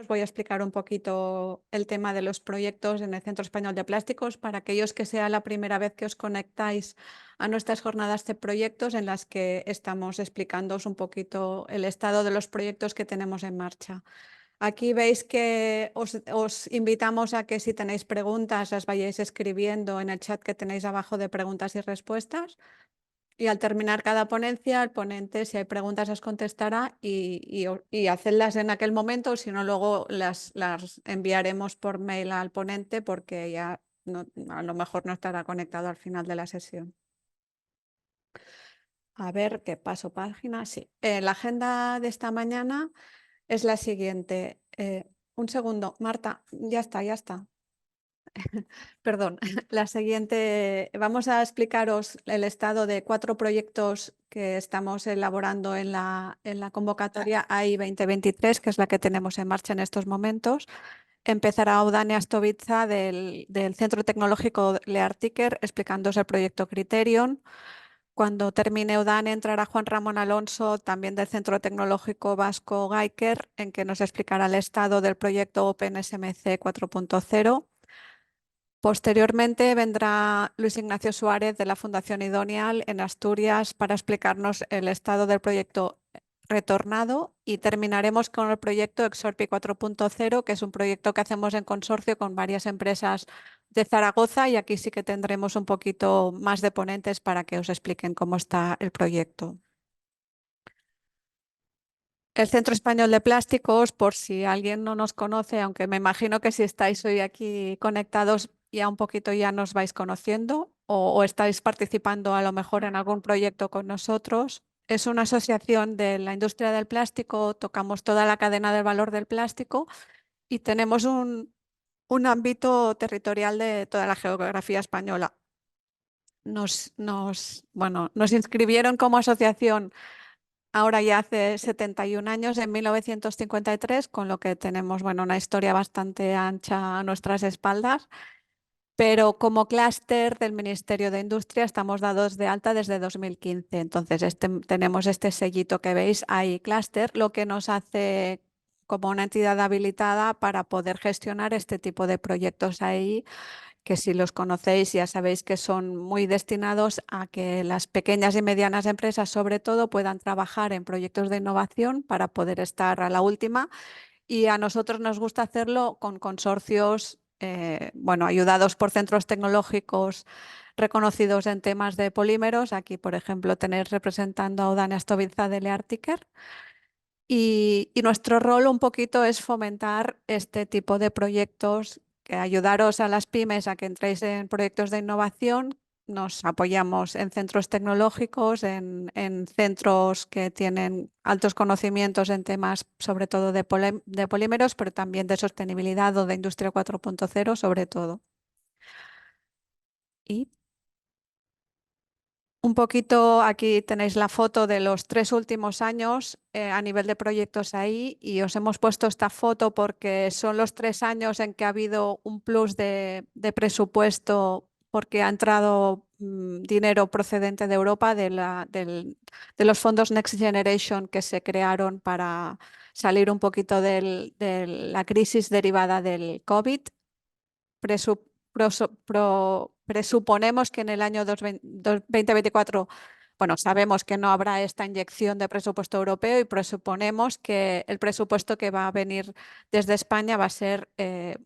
voy a explicar un poquito el tema de los proyectos en el Centro Español de Plásticos para aquellos que sea la primera vez que os conectáis a nuestras jornadas de proyectos en las que estamos explicándoos un poquito el estado de los proyectos que tenemos en marcha. Aquí veis que os invitamos a que si tenéis preguntas las vayáis escribiendo en el chat que tenéis abajo de preguntas y respuestas. Y al terminar cada ponencia, el ponente, si hay preguntas, las contestará y hacerlas en aquel momento, si no, luego las enviaremos por mail al ponente porque ya a lo mejor no estará conectado al final de la sesión. A ver, ¿qué paso página? Sí. La agenda de esta mañana es la siguiente. Un segundo, Marta, ya está, ya está. Perdón, la siguiente, vamos a explicaros el estado de 4 proyectos que estamos elaborando en la convocatoria AI 2023, que es la que tenemos en marcha en estos momentos. Empezará Udane Astovica del Centro Tecnológico Leartiker explicándose el proyecto Criterion. Cuando termine Udane entrará Juan Ramón Alonso, también del Centro Tecnológico Vasco Gaiker, en que nos explicará el estado del proyecto OpenSMC 4.0. Posteriormente vendrá Luis Ignacio Suárez de la Fundación Idonial en Asturias para explicarnos el estado del proyecto Retornado y terminaremos con el proyecto Exorpi 4.0, que es un proyecto que hacemos en consorcio con varias empresas de Zaragoza y aquí sí que tendremos un poquito más de ponentes para que os expliquen cómo está el proyecto. El Centro Español de Plásticos, por si alguien no nos conoce, aunque me imagino que si estáis hoy aquí conectados ya un poquito ya nos vais conociendo o estáis participando a lo mejor en algún proyecto con nosotros. Es una asociación de la industria del plástico, tocamos toda la cadena del valor del plástico y tenemos un ámbito territorial de toda la geografía española. Nos inscribieron como asociación ahora ya hace 71 años, en 1953, con lo que tenemos una historia bastante ancha a nuestras espaldas, pero como clúster del Ministerio de Industria estamos dados de alta desde 2015. Entonces tenemos este sellito que veis ahí, clúster, lo que nos hace como una entidad habilitada para poder gestionar este tipo de proyectos ahí que si los conocéis ya sabéis que son muy destinados a que las pequeñas y medianas empresas sobre todo puedan trabajar en proyectos de innovación para poder estar a la última y a nosotros nos gusta hacerlo con consorcios, ayudados por centros tecnológicos reconocidos en temas de polímeros. Aquí, por ejemplo, tenéis representando a Udane Astovica de Leartiker. Y nuestro rol un poquito es fomentar este tipo de proyectos, que ayudaros a las pymes a que entréis en proyectos de innovación. Nos apoyamos en centros tecnológicos, en centros que tienen altos conocimientos en temas sobre todo de polímeros, pero también de sostenibilidad o de industria 4.0 sobre todo. Y un poquito aquí tenéis la foto de los 3 últimos años a nivel de proyectos ahí y os hemos puesto esta foto porque son los 3 años en que ha habido un plus de presupuesto porque ha entrado dinero procedente de Europa de los fondos Next Generation que se crearon para salir un poquito de la crisis derivada del COVID. Presuponemos que en el año 2024, sabemos que no habrá esta inyección de presupuesto europeo y presuponemos que el presupuesto que va a venir desde España va a ser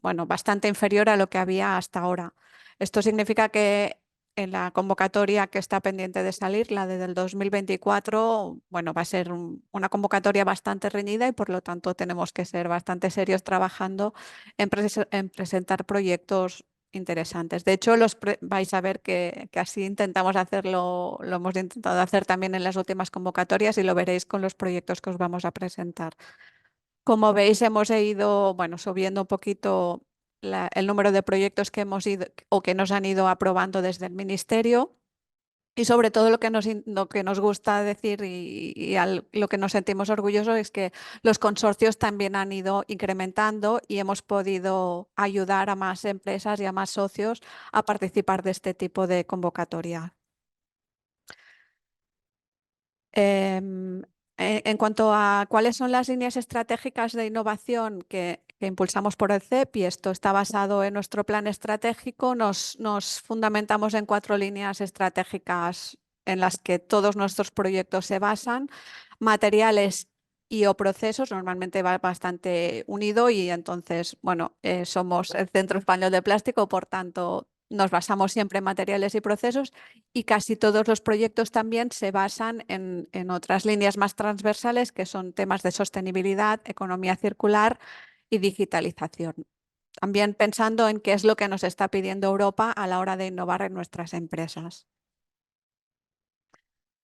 bastante inferior a lo que había hasta ahora. Esto significa que en la convocatoria que está pendiente de salir, la del 2024, va a ser una convocatoria bastante reñida y por lo tanto tenemos que ser bastante serios trabajando en presentar proyectos interesantes. De hecho, vais a ver que así intentamos hacerlo, lo hemos intentado hacer también en las últimas convocatorias y lo veréis con los proyectos que os vamos a presentar. Como veis, hemos ido subiendo un poquito el número de proyectos que hemos ido o que nos han ido aprobando desde el Ministerio. Y sobre todo lo que nos gusta decir y lo que nos sentimos orgullosos es que los consorcios también han ido incrementando y hemos podido ayudar a más empresas y a más socios a participar de este tipo de convocatoria. En cuanto a cuáles son las líneas estratégicas de innovación que que impulsamos por el CEP, y esto está basado en nuestro plan estratégico. Nos fundamentamos en 4 líneas estratégicas en las que todos nuestros proyectos se basan: materiales y o procesos. Normalmente va bastante unido, y entonces, bueno, somos el Centro Español de Plástico, por tanto nos basamos siempre en materiales y procesos, y casi todos los proyectos también se basan en otras líneas más transversales, que son temas de sostenibilidad, economía circular y digitalización. También pensando en qué es lo que nos está pidiendo Europa a la hora de innovar en nuestras empresas.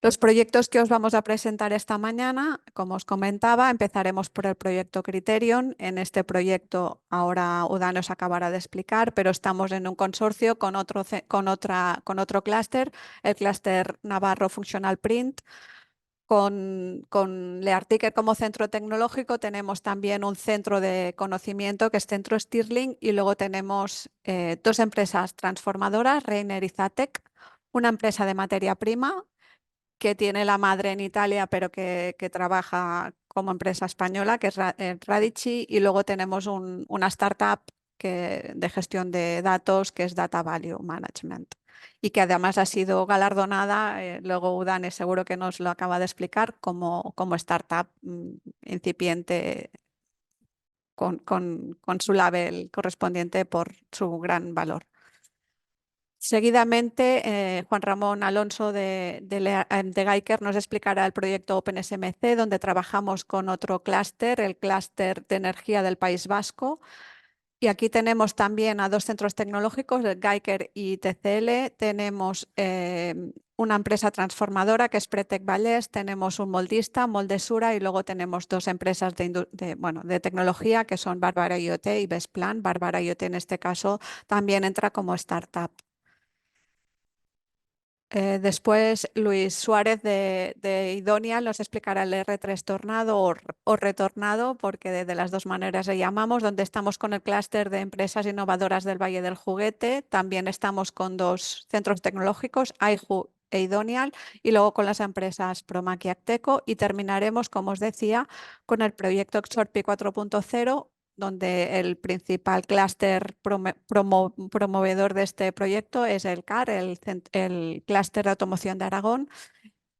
Los proyectos que os vamos a presentar esta mañana, como os comentaba, empezaremos por el proyecto Criterion. En este proyecto ahora Udane os acabará de explicar, pero estamos en un consorcio con otro clúster, el clúster Navarro Functional Print. Con LearTicker como centro tecnológico tenemos también un centro de conocimiento que es Centro Stirling, y luego tenemos 2 empresas transformadoras, Reiner y Zatec, una empresa de materia prima que tiene la madre en Italia, pero que trabaja como empresa española, que es Radici, y luego tenemos una startup de gestión de datos, que es Data Value Management, y que además ha sido galardonada, luego Udane seguro que nos lo acaba de explicar, como startup incipiente, con su label correspondiente por su gran valor. Seguidamente, Juan Ramón Alonso de Geiker nos explicará el proyecto OpenSMC, donde trabajamos con otro clúster, el clúster de energía del País Vasco. Y aquí tenemos también a 2 centros tecnológicos, el Geiker y TCL. Tenemos una empresa transformadora que es Pretec Vallès, tenemos un moldista, Moldesura, y luego tenemos 2 empresas de tecnología, que son Bárbara IoT y Bestplan. Bárbara IoT en este caso también entra como startup. Después Luis Suárez de Idonia nos explicará el R3 Tornado o Retornado, porque de las 2 maneras le llamamos, donde estamos con el clúster de empresas innovadoras del Valle del Juguete. También estamos con 2 centros tecnológicos, Aihu e Idonial, y luego con las empresas Promac y Acteco, y terminaremos, como os decía, con el proyecto Xorpi 4.0, donde el principal clúster promovedor de este proyecto es el CAR, el clúster de automoción de Aragón,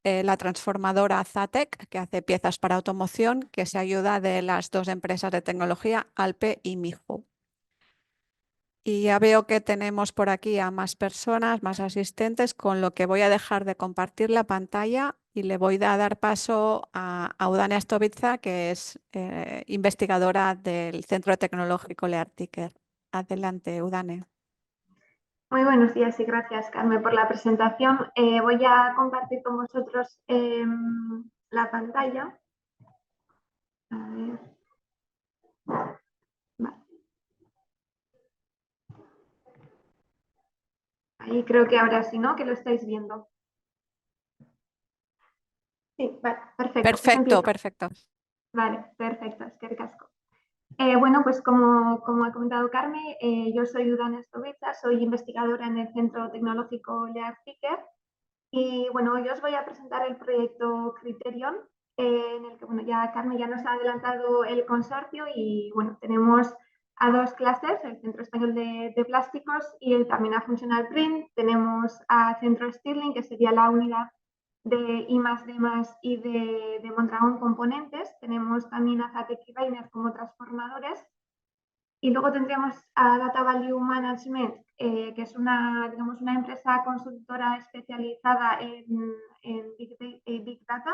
la transformadora Zatec, que hace piezas para automoción, que se ayuda de las 2 empresas de tecnología, Alpe y Mijo. Y ya veo que tenemos por aquí a más personas, más asistentes, con lo que voy a dejar de compartir la pantalla y le voy a dar paso a Udane Astovica, que es investigadora del Centro Tecnológico LearTicker. Adelante, Udane. Muy buenos días y gracias, Carmen, por la presentación. Voy a compartir con vosotros la pantalla. A ver. Vale. Ahí creo que ahora sí, ¿no? Que lo estáis viendo. Sí, vale, perfecto. Perfecto, perfecto. Vale, perfecto, es que ricasco. Bueno, pues como ha comentado Carmen, yo soy Udane Astovica, soy investigadora en el Centro Tecnológico LearTicker, y bueno, hoy os voy a presentar el proyecto Criterion, en el que bueno, Carmen ya nos ha adelantado el consorcio, y bueno, tenemos a 2 clústeres, el Centro Español de Plásticos y también a Functional Print. Tenemos a Centro Stirling, que sería la unidad de I+D+ y de Mondragón Componentes. Tenemos también a Zatec y Reiner como transformadores. Y luego tendríamos a Data Value Management, que es digamos, una empresa consultora especializada en Big Data.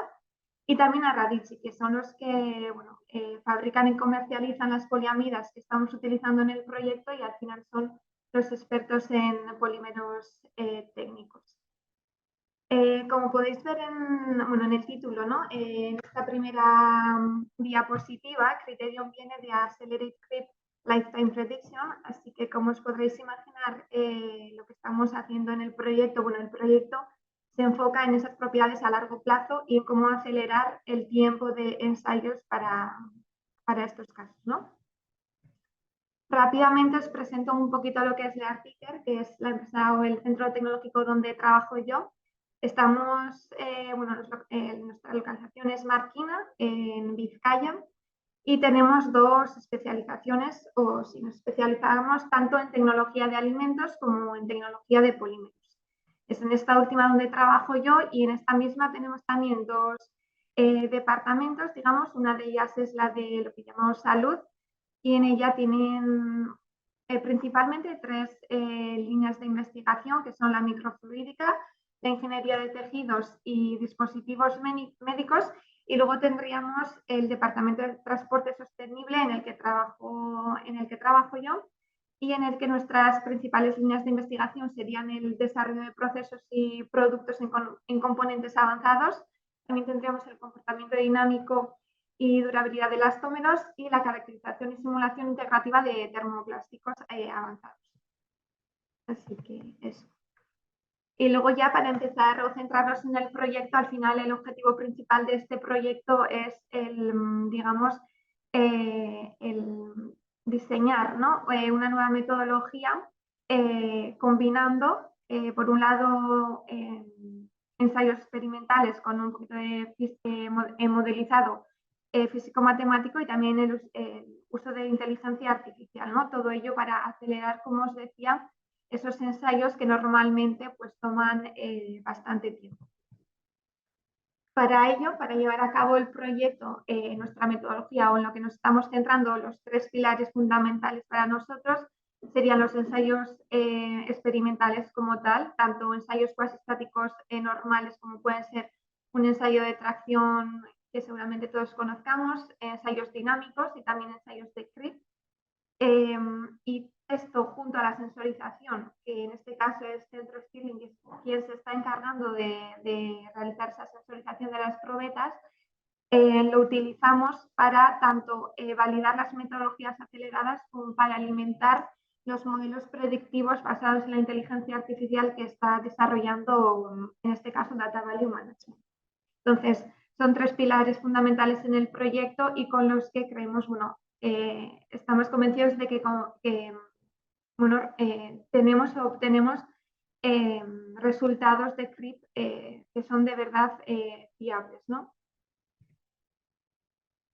Y también a Radici, que son los que bueno, fabrican y comercializan las poliamidas que estamos utilizando en el proyecto, y al final son los expertos en polímeros técnicos. Como podéis ver en el título, ¿no? En esta primera diapositiva, Criterion viene de Accelerate Creep Lifetime Prediction, así que como os podréis imaginar, lo que estamos haciendo en el proyecto, bueno, el proyecto se enfoca en esas propiedades a largo plazo y en cómo acelerar el tiempo de ensayos para estos casos, ¿no? Rápidamente os presento un poquito lo que es LearTicker, que es la empresa o el centro tecnológico donde trabajo yo. Estamos, nuestra localización es Marquina, en Vizcaya, Y tenemos dos especializaciones, o si nos especializamos tanto en tecnología de alimentos como en tecnología de polímeros. Es en esta última donde trabajo yo y en esta misma tenemos también dos departamentos, digamos, una de ellas es la de lo que llamamos salud y en ella tienen principalmente tres líneas de investigación que son la microfluídica, la ingeniería de tejidos y dispositivos médicos y luego tendríamos el departamento de transporte sostenible en el que trabajo yo y en el que nuestras principales líneas de investigación serían el desarrollo de procesos y productos en componentes avanzados. También tendríamos el comportamiento dinámico y durabilidad de elastómeros y la caracterización y simulación integrativa de termoplásticos avanzados. Así que eso. Y luego ya para empezar o centrarnos en el proyecto, al final el objetivo principal de este proyecto es el, digamos, el diseñar, ¿no? Una nueva metodología combinando, por un lado, ensayos experimentales con un poquito de modelizado físico-matemático y también el uso de inteligencia artificial, ¿no? Todo ello para acelerar, como os decía, esos ensayos que normalmente pues toman bastante tiempo. Para ello, para llevar a cabo el proyecto, nuestra metodología o en lo que nos estamos centrando, los tres pilares fundamentales para nosotros serían los ensayos experimentales como tal, tanto ensayos cuasi estáticos normales como pueden ser un ensayo de tracción que seguramente todos conozcamos, ensayos dinámicos y también ensayos de CRIP. Y esto junto a la sensorización, que en este caso es Centro Stirling, que es quien se está encargando de realizar esa sensorización de las probetas, lo utilizamos para tanto validar las metodologías aceleradas como para alimentar los modelos predictivos basados en la inteligencia artificial que está desarrollando, en este caso, Data Value Management. Entonces, son tres pilares fundamentales en el proyecto y con los que creemos, bueno, estamos convencidos de que bueno, tenemos o obtenemos resultados de CRIP que son de verdad fiables, ¿no?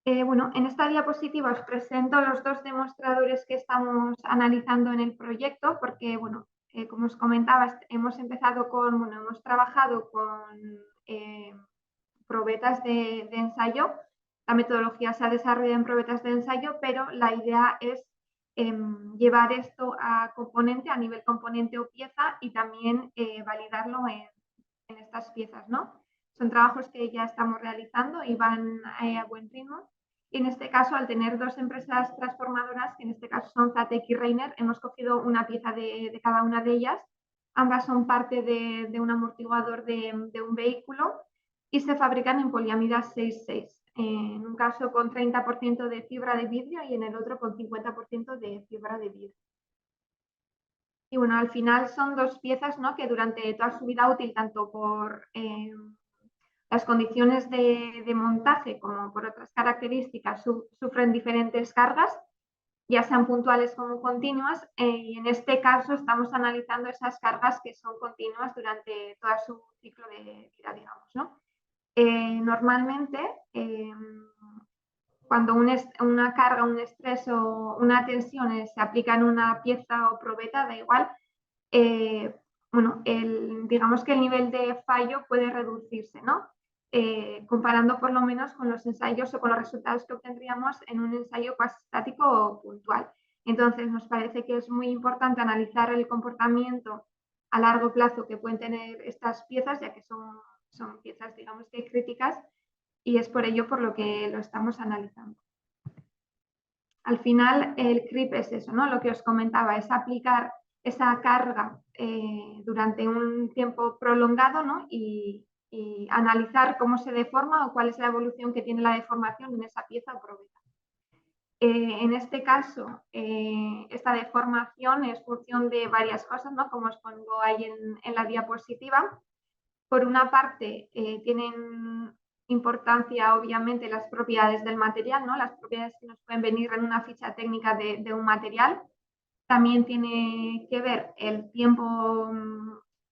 Bueno, en esta diapositiva os presento los dos demostradores que estamos analizando en el proyecto, porque, bueno, como os comentaba, hemos empezado con, bueno, hemos trabajado con probetas de ensayo. La metodología se ha desarrollado en probetas de ensayo, pero la idea es llevar esto a nivel componente o pieza y también validarlo en estas piezas, ¿no? Son trabajos que ya estamos realizando y van a buen ritmo. Y en este caso, al tener dos empresas transformadoras, que en este caso son Zatec y Reiner, hemos cogido una pieza de cada una de ellas. Ambas son parte de un amortiguador de un vehículo y se fabrican en poliamida 6,6. En un caso con 30% de fibra de vidrio y en el otro con 50% de fibra de vidrio. Y bueno, al final son dos piezas, ¿no?, que durante toda su vida útil, tanto por las condiciones de montaje como por otras características, sufren diferentes cargas, ya sean puntuales como continuas, y en este caso estamos analizando esas cargas que son continuas durante todo su ciclo de vida, digamos, ¿no? Normalmente, cuando una carga, un estrés o una tensión se aplica en una pieza o probeta, da igual, bueno, digamos que el nivel de fallo puede reducirse, ¿no? Comparando por lo menos con los ensayos o con los resultados que obtendríamos en un ensayo cuasi estático o puntual. Entonces, nos parece que es muy importante analizar el comportamiento a largo plazo que pueden tener estas piezas, ya que son piezas, digamos que críticas, y es por ello por lo que lo estamos analizando. Al final, el CRIP es eso, ¿no? Lo que os comentaba, es aplicar esa carga durante un tiempo prolongado, ¿no? Y analizar cómo se deforma o cuál es la evolución que tiene la deformación en esa pieza o probeta. En este caso, esta deformación es función de varias cosas, ¿no?, como os pongo ahí en la diapositiva. Por una parte, tienen importancia, obviamente, las propiedades del material, ¿no?, las propiedades que nos pueden venir en una ficha técnica de un material. También tiene que ver el tiempo,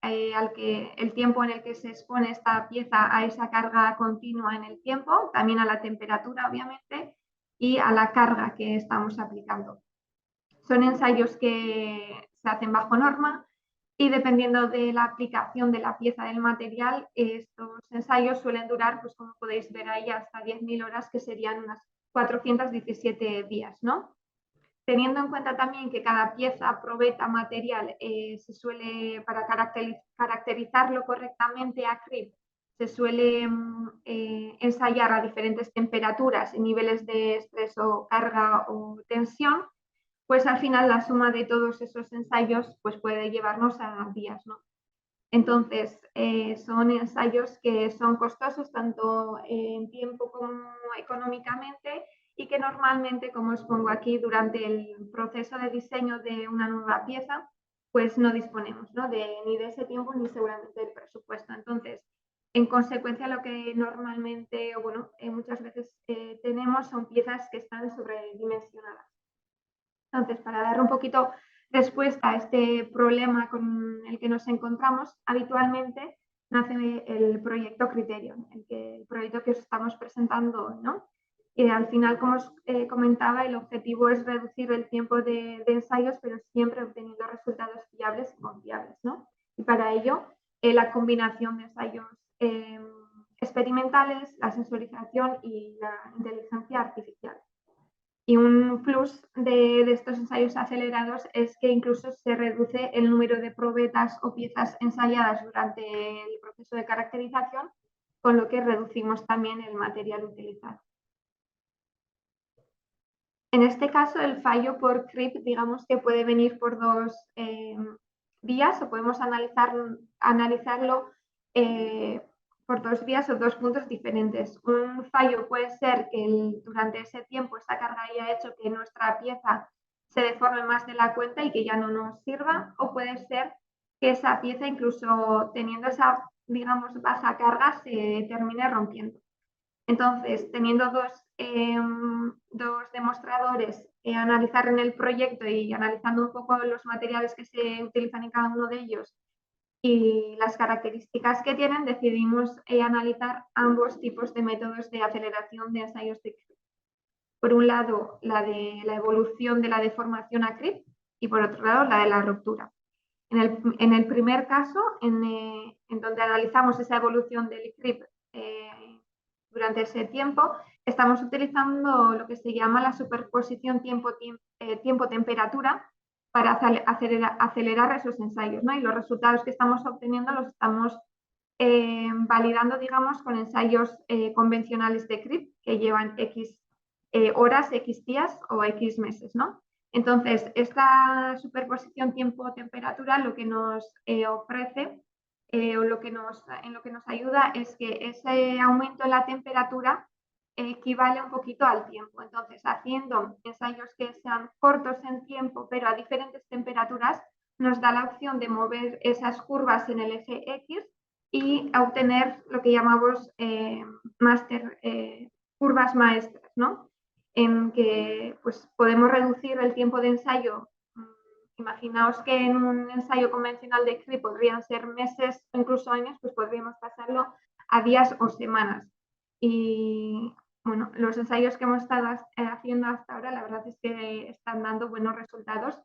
el tiempo en el que se expone esta pieza a esa carga continua en el tiempo, también a la temperatura, obviamente, y a la carga que estamos aplicando. Son ensayos que se hacen bajo norma y dependiendo de la aplicación de la pieza del material, estos ensayos suelen durar, pues como podéis ver ahí, hasta 10.000 horas, que serían unas 417 días, ¿no? Teniendo en cuenta también que cada pieza, probeta, material, se suele, para caracterizarlo correctamente a CRIP, se suele ensayar a diferentes temperaturas y niveles de estrés o carga o tensión, pues al final la suma de todos esos ensayos pues puede llevarnos a días, ¿no? Entonces, son ensayos que son costosos tanto en tiempo como económicamente y que normalmente, como os pongo aquí, durante el proceso de diseño de una nueva pieza, pues no disponemos, ¿no? Ni de ese tiempo ni seguramente del presupuesto. Entonces, en consecuencia, lo que normalmente, o bueno, muchas veces tenemos son piezas que están sobredimensionadas. Entonces, para dar un poquito respuesta a este problema con el que nos encontramos, habitualmente nace el proyecto Criterion, el proyecto que os estamos presentando, ¿no? Al final, como os comentaba, el objetivo es reducir el tiempo de ensayos, pero siempre obteniendo resultados fiables y confiables, ¿no? Y para ello, la combinación de ensayos experimentales, la sensorización y la inteligencia artificial. Y un plus de estos ensayos acelerados es que incluso se reduce el número de probetas o piezas ensayadas durante el proceso de caracterización, con lo que reducimos también el material utilizado. En este caso, el fallo por CRIP, digamos que puede venir por dos vías, o podemos analizarlo por dos vías o dos puntos diferentes. Un fallo puede ser que durante ese tiempo esta carga haya hecho que nuestra pieza se deforme más de la cuenta y que ya no nos sirva, o puede ser que esa pieza, incluso teniendo esa, digamos, baja carga, se termine rompiendo. Entonces, teniendo dos demostradores a analizar en el proyecto y analizando un poco los materiales que se utilizan en cada uno de ellos y las características que tienen, decidimos analizar ambos tipos de métodos de aceleración de ensayos de CRIP. Por un lado, la de la evolución de la deformación a CRIP y por otro lado, la de la ruptura. En el primer caso, en donde analizamos esa evolución del CRIP durante ese tiempo, estamos utilizando lo que se llama la superposición tiempo-temperatura para acelerar esos ensayos, ¿no? Y los resultados que estamos obteniendo los estamos validando, digamos, con ensayos convencionales de CRIP que llevan X horas, X días o X meses, ¿no? Entonces, esta superposición tiempo-temperatura lo que nos ofrece o en lo que nos ayuda es que ese aumento en la temperatura equivale un poquito al tiempo. Entonces, haciendo ensayos que sean cortos en tiempo, pero a diferentes temperaturas, nos da la opción de mover esas curvas en el eje X y a obtener lo que llamamos curvas maestras, ¿no? En que pues, podemos reducir el tiempo de ensayo. Imaginaos que en un ensayo convencional de CRIP podrían ser meses o incluso años, pues podríamos pasarlo a días o semanas. Y bueno, los ensayos que hemos estado haciendo hasta ahora, la verdad es que están dando buenos resultados.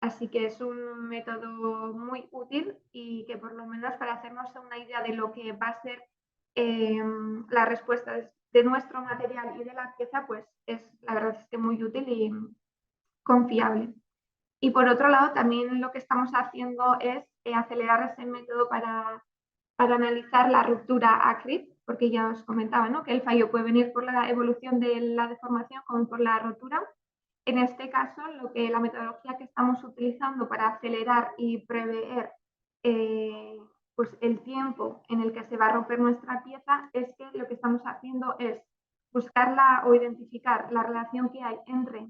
Así que es un método muy útil y que por lo menos para hacernos una idea de lo que va a ser la respuesta de nuestro material y de la pieza, pues la verdad es que muy útil y confiable. Y por otro lado, también lo que estamos haciendo es acelerar ese método para analizar la ruptura a CRIP, porque ya os comentaba, ¿no?, que el fallo puede venir por la evolución de la deformación como por la rotura. En este caso, la metodología que estamos utilizando para acelerar y prever pues el tiempo en el que se va a romper nuestra pieza es que lo que estamos haciendo es buscar o identificar la relación que hay entre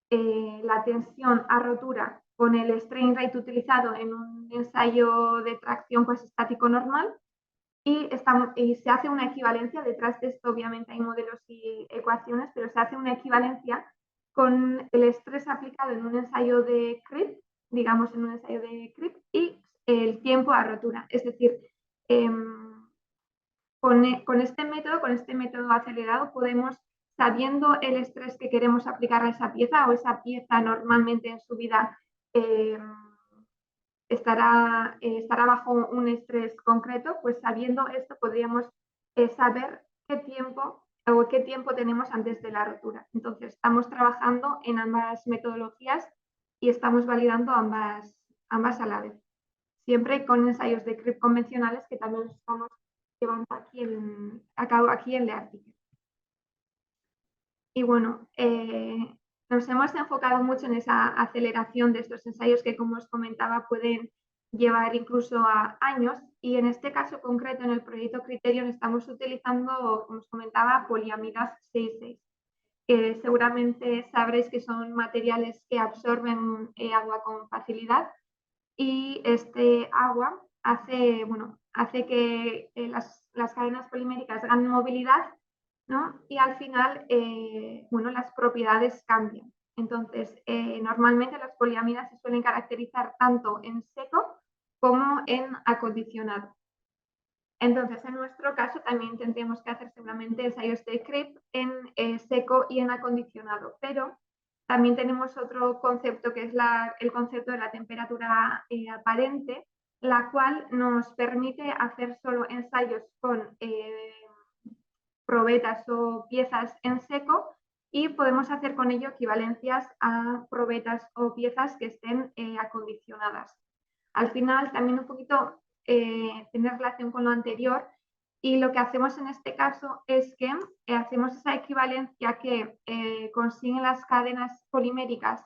la tensión a rotura con el strain rate utilizado en un ensayo de tracción pues, estático normal y se hace una equivalencia. Detrás de esto obviamente hay modelos y ecuaciones, pero se hace una equivalencia con el estrés aplicado en un ensayo de CRIP, digamos en un ensayo de CRIP, y el tiempo a rotura. Es decir, con este método acelerado podemos sabiendo el estrés que queremos aplicar a esa pieza, o esa pieza normalmente en su vida estará bajo un estrés concreto, pues sabiendo esto podríamos saber qué tiempo tenemos antes de la rotura. Entonces, estamos trabajando en ambas metodologías y estamos validando ambas a la vez. Siempre con ensayos de CRIP convencionales que también estamos llevando a cabo aquí en LearTicket. Y bueno, nos hemos enfocado mucho en esa aceleración de estos ensayos que, como os comentaba, pueden llevar incluso a años. Y en este caso concreto, en el proyecto Criterion, estamos utilizando, como os comentaba, poliamidas 6,6. Seguramente sabréis que son materiales que absorben agua con facilidad, y este agua hace que las cadenas poliméricas ganen movilidad, ¿no? Y al final, las propiedades cambian. Entonces, normalmente las poliamidas se suelen caracterizar tanto en seco como en acondicionado. Entonces, en nuestro caso también tendríamos que hacer seguramente ensayos de CRIP en seco y en acondicionado, pero también tenemos otro concepto que es el concepto de la temperatura aparente, la cual nos permite hacer solo ensayos con probetas o piezas en seco, y podemos hacer con ello equivalencias a probetas o piezas que estén acondicionadas. Al final, también un poquito tiene relación con lo anterior, y lo que hacemos en este caso es que hacemos esa equivalencia que consiguen las cadenas poliméricas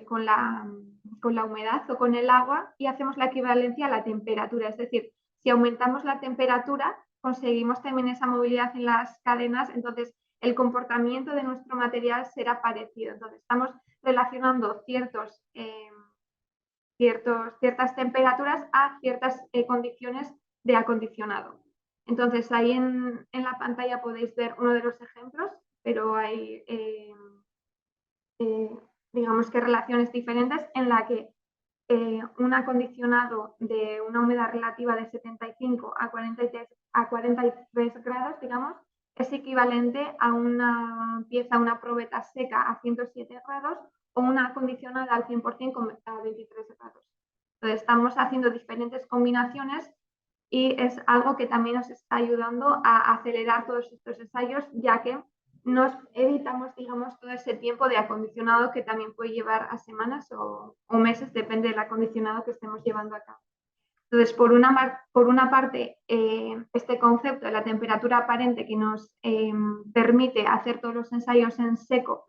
con la humedad o con el agua, y hacemos la equivalencia a la temperatura. Es decir, si aumentamos la temperatura, conseguimos también esa movilidad en las cadenas, entonces el comportamiento de nuestro material será parecido. Entonces, estamos relacionando ciertas temperaturas a ciertas condiciones de acondicionado. Entonces, ahí en la pantalla podéis ver uno de los ejemplos, pero hay, digamos que relaciones diferentes en la que un acondicionado de una humedad relativa de 75 a 43 grados, digamos, es equivalente a una pieza, una probeta seca a 107 grados, o una acondicionada al 100% a 23 grados. Entonces, estamos haciendo diferentes combinaciones, y es algo que también nos está ayudando a acelerar todos estos ensayos, ya que nos evitamos, digamos, todo ese tiempo de acondicionado que también puede llevar a semanas o meses, depende del acondicionado que estemos llevando a cabo. Entonces, por una parte, este concepto de la temperatura aparente que nos permite hacer todos los ensayos en seco,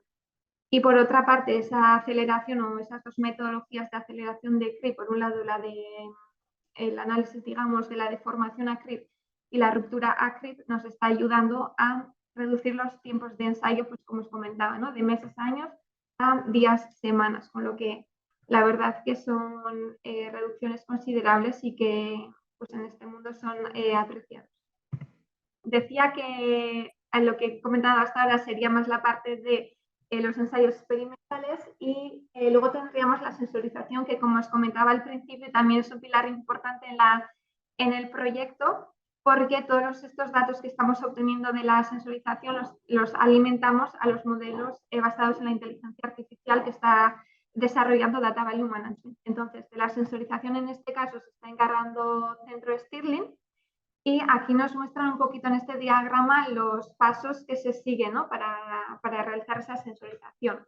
y por otra parte, esa aceleración o esas dos metodologías de aceleración de CRIP, por un lado el análisis, digamos, de la deformación a CRIP y la ruptura a CRIP, nos está ayudando a reducir los tiempos de ensayo, pues como os comentaba, ¿no? De meses a años a días, semanas, con lo que la verdad que son reducciones considerables y que pues en este mundo son apreciadas. Decía que a lo que he comentado hasta ahora sería más la parte de los ensayos experimentales, y luego tendríamos la sensorización, que como os comentaba al principio también es un pilar importante en el proyecto, porque todos estos datos que estamos obteniendo de la sensorización los alimentamos a los modelos basados en la inteligencia artificial que está desarrollando Data Value Management. Entonces, de la sensorización en este caso se está encargando Centro Stirling, y aquí nos muestran un poquito en este diagrama los pasos que se siguen, ¿no? para realizar esa sensorización.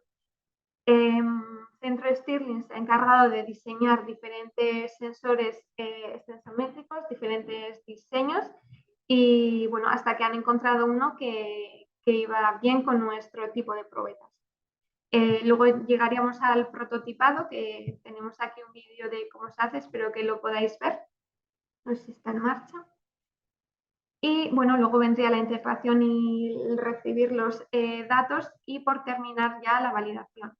Centro Stirling se ha encargado de diseñar diferentes sensores extensométricos, diferentes diseños, y bueno, hasta que han encontrado uno que iba bien con nuestro tipo de probetas. Luego llegaríamos al prototipado, que tenemos aquí un vídeo de cómo se hace, espero que lo podáis ver. No sé si está en marcha. Y bueno, luego vendría la integración y el recibir los datos, y por terminar ya la validación.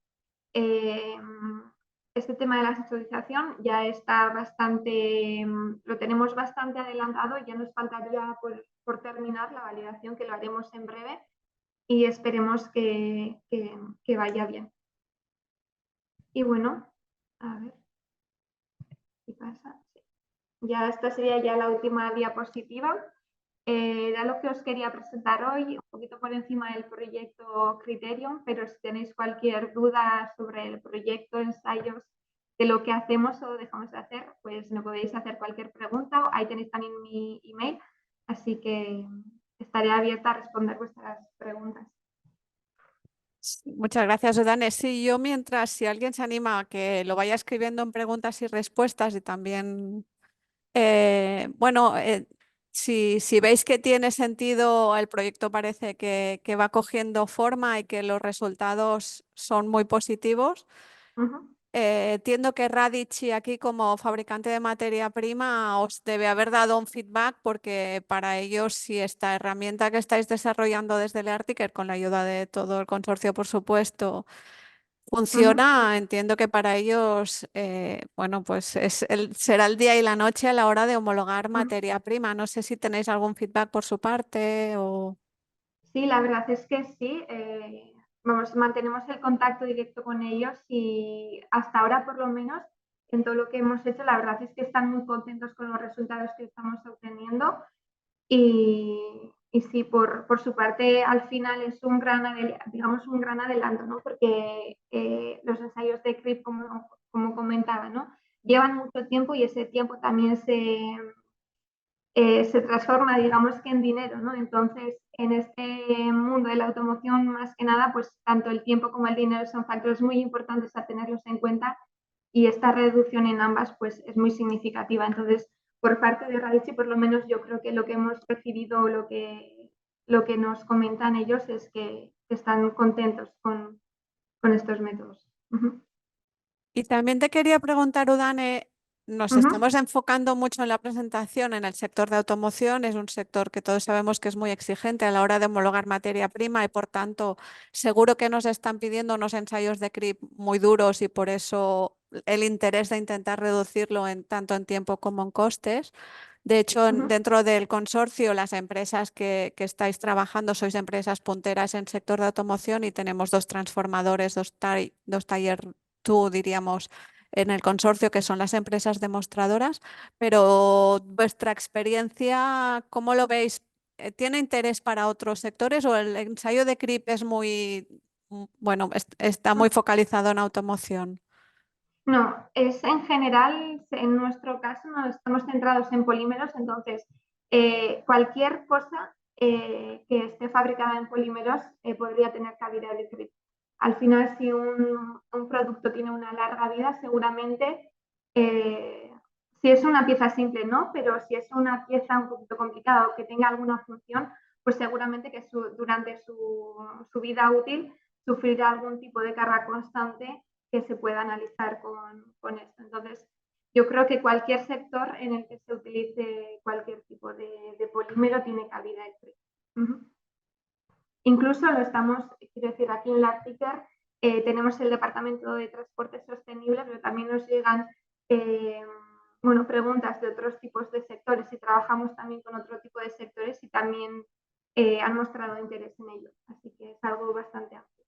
Este tema de la sensorización ya está lo tenemos bastante adelantado, ya nos faltaría por terminar la validación, que lo haremos en breve, y esperemos que vaya bien. Y bueno, a ver qué pasa. Sí. Ya esta sería ya la última diapositiva. Era lo que os quería presentar hoy, un poquito por encima del proyecto Criterion, pero si tenéis cualquier duda sobre el proyecto, ensayos, de lo que hacemos o dejamos de hacer, pues me podéis hacer cualquier pregunta. Ahí tenéis también mi email, así que estaré abierta a responder vuestras preguntas. Sí, muchas gracias, Udane. Sí, yo mientras, si alguien se anima a que lo vaya escribiendo en preguntas y respuestas y también, bueno, si veis que tiene sentido, el proyecto parece que va cogiendo forma y que los resultados son muy positivos. Ujú, Entiendo que Radici aquí como fabricante de materia prima os debe haber dado un feedback porque para ellos si esta herramienta que estáis desarrollando desde el Arcticer con la ayuda de todo el consorcio, por supuesto, ujú. funciona, entiendo que para ellos, bueno, pues será el día y la noche a la hora de homologar Ujú. materia prima. No sé si tenéis algún feedback por su parte o... Sí, la verdad es que sí. Vamos, mantenemos el contacto directo con ellos y hasta ahora, por lo menos, en todo lo que hemos hecho, la verdad es que están muy contentos con los resultados que estamos obteniendo. Y sí, por su parte, al final es un gran, digamos, un gran adelanto, ¿no? Porque los ensayos de CRIP, como comentaba, ¿no? Llevan mucho tiempo y ese tiempo también se transforma, digamos que en dinero, ¿no? Entonces, en este mundo de la automoción, más que nada, pues tanto el tiempo como el dinero son factores muy importantes a tenerlos en cuenta y esta reducción en ambas, pues es muy significativa. Entonces, por parte de Radici, por lo menos yo creo que lo que hemos recibido, lo que nos comentan ellos es que están contentos con estos métodos. Uh-huh. Y también te quería preguntar, Udane, nos Uh-huh. estamos enfocando mucho en la presentación en el sector de automoción. Es un sector que todos sabemos que es muy exigente a la hora de homologar materia prima y por tanto seguro que nos están pidiendo unos ensayos de CRIP muy duros y por eso el interés de intentar reducirlo en tanto en tiempo como en costes. De hecho, Uh-huh. dentro del consorcio, las empresas que estáis trabajando sois empresas punteras en sector de automoción y tenemos dos transformadores, dos taller tú diríamos en el consorcio, que son las empresas demostradoras, pero vuestra experiencia, ¿cómo lo veis? ¿Tiene interés para otros sectores o el ensayo de CRIP es muy, bueno, está muy focalizado en automoción? No, es en general, en nuestro caso, no estamos centrados en polímeros, entonces cualquier cosa que esté fabricada en polímeros podría tener cabida de CRIP. Al final, si un producto tiene una larga vida, seguramente, eh, si es una pieza simple, no, pero si es una pieza un poquito complicada o que tenga alguna función, pues seguramente que durante su vida útil sufrirá algún tipo de carga constante que se pueda analizar con esto. Entonces, yo creo que cualquier sector en el que se utilice cualquier tipo de polímero tiene cabida el PRI. Uh-huh. Incluso lo estamos, quiero decir, aquí en la Arcticer tenemos el departamento de transporte sostenible, pero también nos llegan bueno, preguntas de otros tipos de sectores y trabajamos también con otro tipo de sectores y también han mostrado interés en ello. Así que es algo bastante amplio.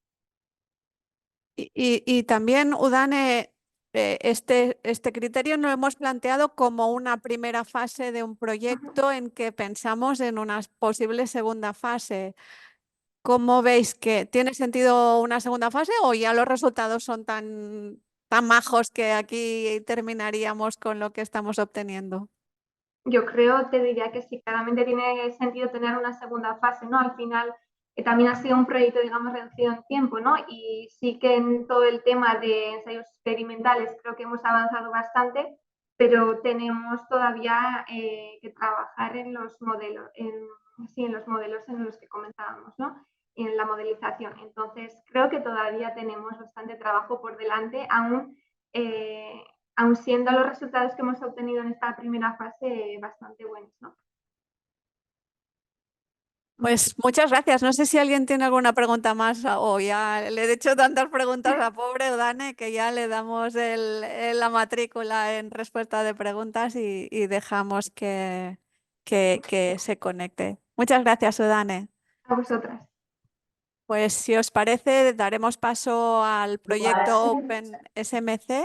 Y también, Udane, este criterio lo hemos planteado como una primera fase de un Uh-huh. proyecto en que pensamos en una posible segunda fase. ¿Cómo veis que tiene sentido una segunda fase o ya los resultados son tan majos que aquí terminaríamos con lo que estamos obteniendo? Yo creo, te diría que sí, claramente tiene sentido tener una segunda fase, ¿no? Al final también ha sido un proyecto, digamos, reducido en tiempo, ¿no? Y sí que en todo el tema de ensayos experimentales creo que hemos avanzado bastante, pero tenemos todavía que trabajar en los modelos, sí, en los modelos en los que comentábamos, ¿no? En la modelización. Entonces, creo que todavía tenemos bastante trabajo por delante, aún aun siendo los resultados que hemos obtenido en esta primera fase bastante buenos, ¿no? Pues muchas gracias. No sé si alguien tiene alguna pregunta más o ya le he hecho tantas preguntas a pobre Dane que ya le damos la matrícula en respuesta de preguntas y dejamos que se conecte. Muchas gracias, Udane. A vosotras. Pues si os parece, daremos paso al proyecto Open SMC.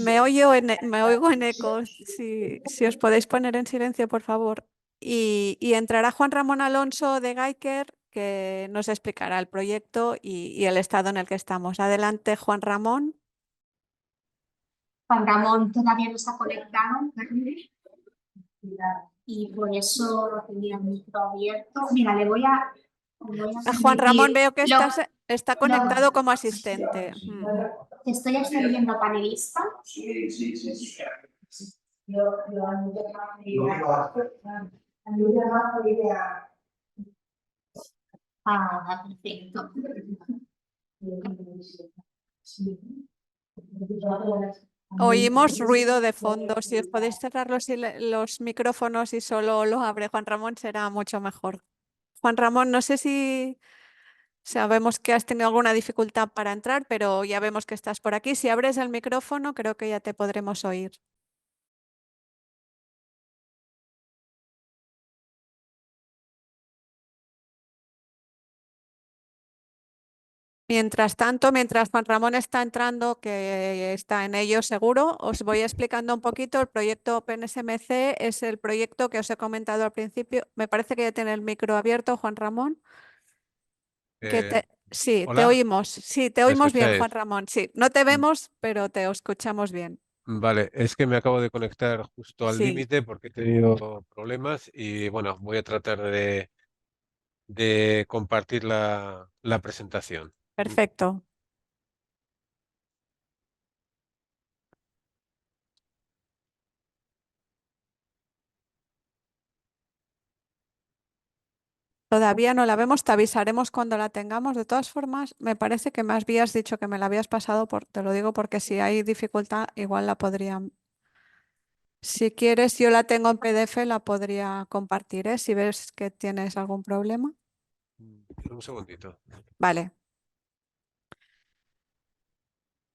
Me oigo en eco. Si os podéis poner en silencio, por favor. y entrará Juan Ramón Alonso de Geiker, que nos explicará el proyecto y el estado en el que estamos. Adelante, Juan Ramón. Juan Ramón todavía no se ha conectado, Carmen, y por eso tenía el micro abierto. Mira, le voy a A Juan Ramón permitir. veo que está conectado como asistente. Estoy ascendiendo panelista. Ah, perfecto. Oímos ruido de fondo. Si os podéis cerrar los micrófonos y solo lo abre Juan Ramón, será mucho mejor. Juan Ramón, no sé si sabemos que has tenido alguna dificultad para entrar, pero ya vemos que estás por aquí. Si abres el micrófono, creo que ya te podremos oír. Mientras tanto, mientras Juan Ramón está entrando, que está en ello seguro, os voy explicando un poquito. El proyecto OpenSMC es el proyecto que os he comentado al principio. Me parece que ya tiene el micro abierto, Juan Ramón. Sí, te Hola, oímos. Sí, te ¿me oímos bien, escucháis? Juan Ramón. Sí, no te Mm, vemos, pero te escuchamos bien. Vale, es que me acabo de conectar justo al Sí, límite porque he tenido problemas y bueno, voy a tratar de compartir la presentación. perfecto. Todavía no la vemos, te avisaremos cuando la tengamos. De todas formas, me parece que me habías dicho que me la habías pasado, te lo digo porque si hay dificultad, igual la podrían. Si quieres, yo la tengo en PDF, la podría compartir, ¿eh? Si ves que tienes algún problema. Un segundito. Vale.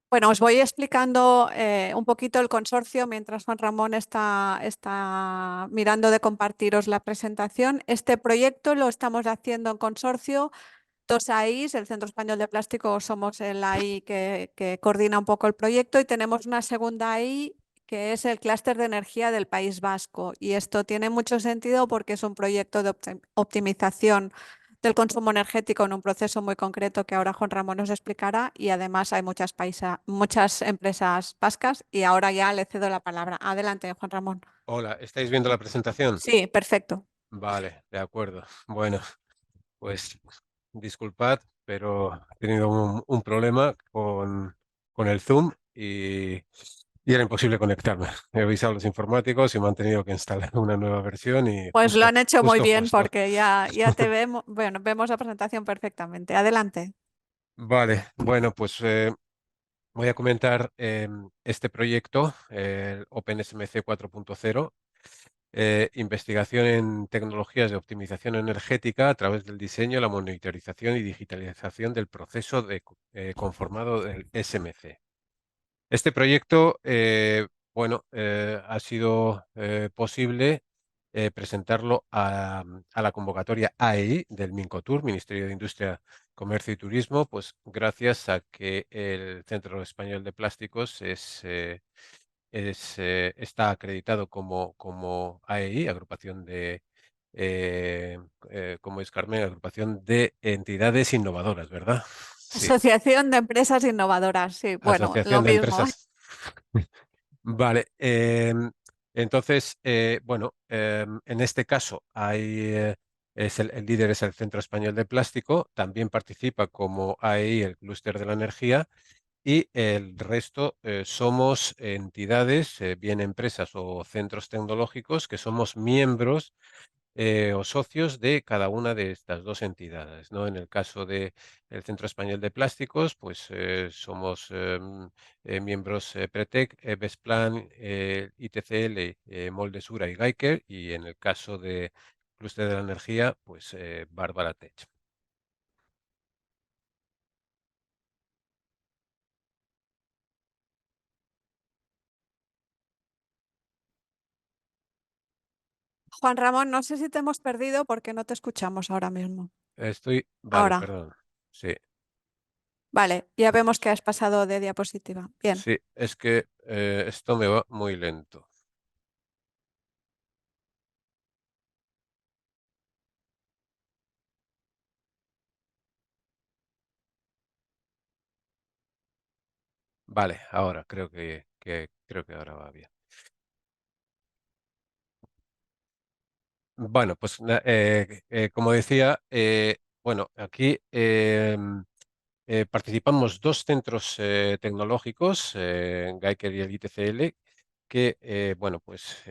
Bueno, os voy explicando un poquito el consorcio mientras Juan Ramón está mirando de compartiros la presentación. Este proyecto lo estamos haciendo en consorcio. Dos AIs, el Centro Español de Plástico, somos el AI que coordina un poco el proyecto y tenemos una segunda AI que es el clúster de energía del País Vasco. Y esto tiene mucho sentido porque es un proyecto de optimización del consumo energético en un proceso muy concreto que ahora Juan Ramón nos explicará y además hay muchas empresas vascas y ahora ya le cedo la palabra. Adelante, Juan Ramón. Hola, ¿estáis viendo la presentación? Sí, perfecto. Vale, de acuerdo. Bueno, pues disculpad, pero he tenido un problema con el Zoom y era imposible conectarme. He avisado a los informáticos y me han tenido que instalar una nueva versión y Pues lo justo, han hecho muy justo, bien justo. porque ya te vemos, bueno, vemos la presentación perfectamente. Adelante. Vale, bueno, pues voy a comentar este proyecto, el OpenSMC 4.0, investigación en tecnologías de optimización energética a través del diseño, la monitorización y digitalización del proceso conformado del SMC. Este proyecto, bueno, ha sido posible presentarlo a la convocatoria AEI del Mincotur, Ministerio de Industria, Comercio y Turismo, pues gracias a que el Centro Español de Plásticos está acreditado como AEI, agrupación eh, como es Carmen, agrupación de entidades innovadoras, ¿verdad? Sí, Asociación de Empresas Innovadoras, sí, bueno, lo Asociación de mismo. Empresas. Vale, entonces, bueno, en este caso el líder es el Centro Español de Plástico, también participa como AEI el Clúster de la Energía y el resto somos entidades, bien empresas o centros tecnológicos que somos miembros o socios de cada una de estas dos entidades, ¿no? En el caso del Centro Español de Plásticos, pues somos miembros Pretec, Besplan, ITCL, Moldesura y Geiker, y en el caso de Clúster de la Energía, pues Bárbara Tech. Juan Ramón, no sé si te hemos perdido porque no te escuchamos ahora mismo. Vale, Ahora, perdón. Sí, vale, ya vemos que has pasado de diapositiva. Bien, sí, es que esto me va muy lento. Vale, ahora creo que ahora va bien. Bueno, pues como decía, bueno, aquí participamos dos centros tecnológicos, Geiker y el ITCL, que bueno, pues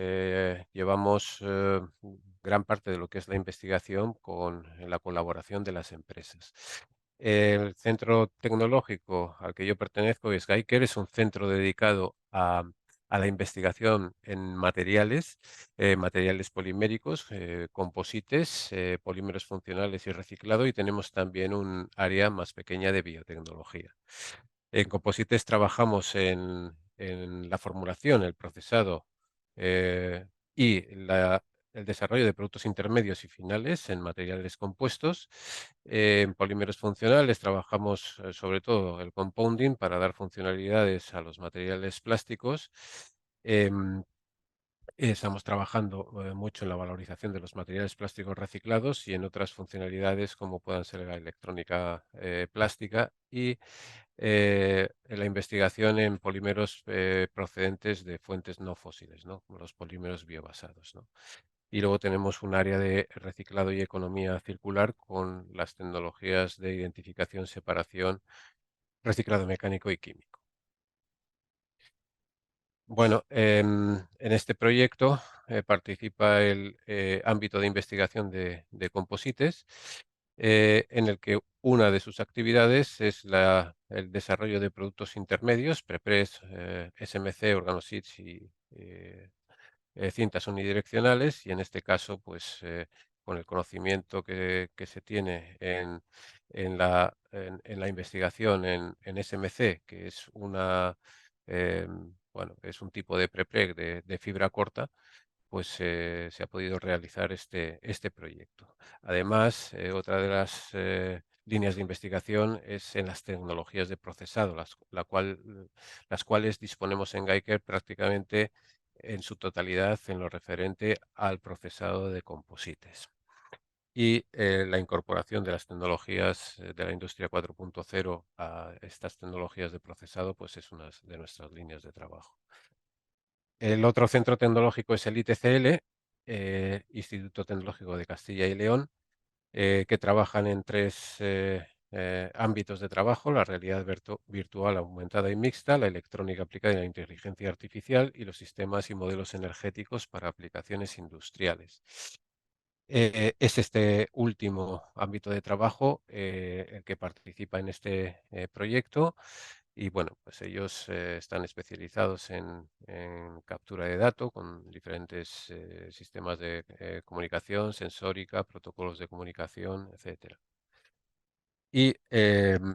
llevamos gran parte de lo que es la investigación con la colaboración de las empresas. El centro tecnológico al que yo pertenezco es Geiker, es un centro dedicado a la investigación en materiales, materiales poliméricos, composites, polímeros funcionales y reciclado, y tenemos también un área más pequeña de biotecnología. En composites trabajamos en la formulación, el procesado y el desarrollo de productos intermedios y finales en materiales compuestos. En polímeros funcionales trabajamos sobre todo el compounding para dar funcionalidades a los materiales plásticos. Em, Estamos trabajando mucho en la valorización de los materiales plásticos reciclados y en otras funcionalidades como puedan ser la electrónica plástica y en la investigación en polímeros procedentes de fuentes no fósiles, ¿no? Como los polímeros biobasados, ¿no? Y luego tenemos un área de reciclado y economía circular con las tecnologías de identificación, separación, reciclado mecánico y químico. Bueno, en este proyecto participa el ámbito de investigación de composites, en el que una de sus actividades es el desarrollo de productos intermedios, prepress, SMC, organosids y cintas unidireccionales, y en este caso, pues con el conocimiento que se tiene en la investigación en SMC, que es bueno, es un tipo de prepreg de fibra corta, pues se ha podido realizar este proyecto. Además, otra de las líneas de investigación es en las tecnologías de procesado, las cuales disponemos en Geiker prácticamente en su totalidad en lo referente al procesado de composites. Y la incorporación de las tecnologías de la industria 4.0 a estas tecnologías de procesado, pues es una de nuestras líneas de trabajo. El otro centro tecnológico es el ITCL, Instituto Tecnológico de Castilla y León, que trabajan en tres ámbitos de trabajo: la realidad virtual aumentada y mixta, la electrónica aplicada y la inteligencia artificial, y los sistemas y modelos energéticos para aplicaciones industriales. Es este último ámbito de trabajo el que participa en este proyecto. Y bueno, pues ellos están especializados en captura de datos con diferentes sistemas de comunicación, sensórica, protocolos de comunicación, etcétera. Y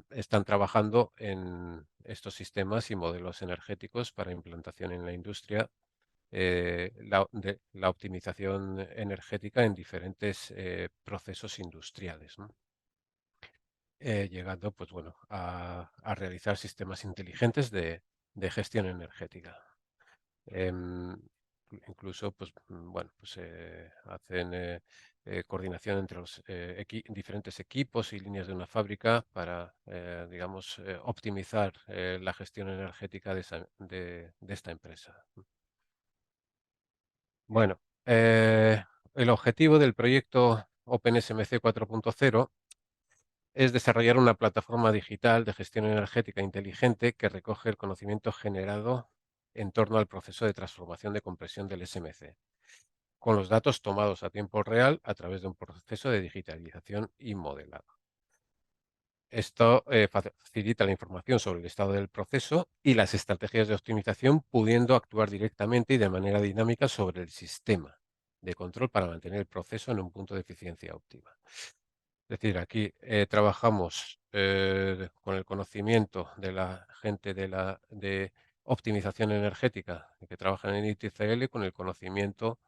están trabajando en estos sistemas y modelos energéticos para implantación en la industria, la optimización energética en diferentes procesos industriales, ¿no? Llegando, pues bueno, a realizar sistemas inteligentes de gestión energética. Incluso, pues bueno, pues hacen coordinación entre los diferentes equipos y líneas de una fábrica para, digamos, optimizar la gestión energética de esta empresa. Bueno, el objetivo del proyecto OpenSMC 4.0 es desarrollar una plataforma digital de gestión energética inteligente que recoge el conocimiento generado en torno al proceso de transformación de compresión del SMC, con los datos tomados a tiempo real a través de un proceso de digitalización y modelado. Esto facilita la información sobre el estado del proceso y las estrategias de optimización, pudiendo actuar directamente y de manera dinámica sobre el sistema de control para mantener el proceso en un punto de eficiencia óptima. Es decir, aquí trabajamos con el conocimiento de la gente de optimización energética que trabajan en ITCL, con el conocimiento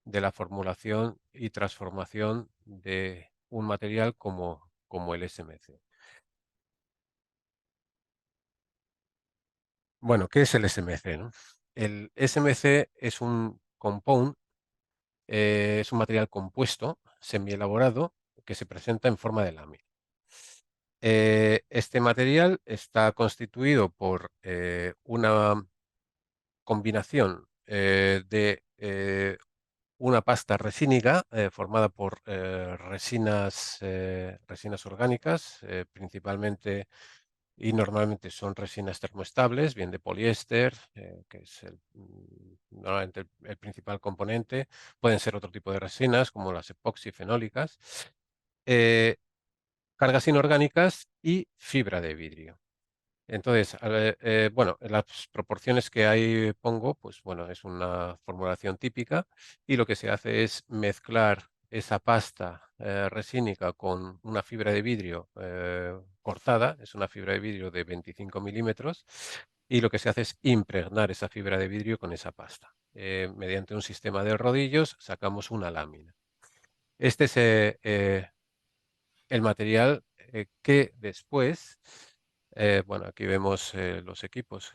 de la formulación y transformación de un material como el SMC. Bueno, ¿qué es el SMC, no? El SMC es un compound, es un material compuesto, semielaborado, que se presenta en forma de lámina. Este material está constituido por una combinación de una pasta resínica formada por resinas orgánicas, principalmente y normalmente son resinas termoestables, bien de poliéster, que es normalmente el principal componente. Pueden ser otro tipo de resinas, como las epoxifenólicas, eh, cargas inorgánicas y fibra de vidrio. Entonces, bueno, las proporciones que ahí pongo, pues bueno, es una formulación típica y lo que se hace es mezclar esa pasta resínica con una fibra de vidrio cortada, es una fibra de vidrio de 25 milímetros, y lo que se hace es impregnar esa fibra de vidrio con esa pasta. Mediante un sistema de rodillos sacamos una lámina. Este es el material que después, bueno, aquí vemos los equipos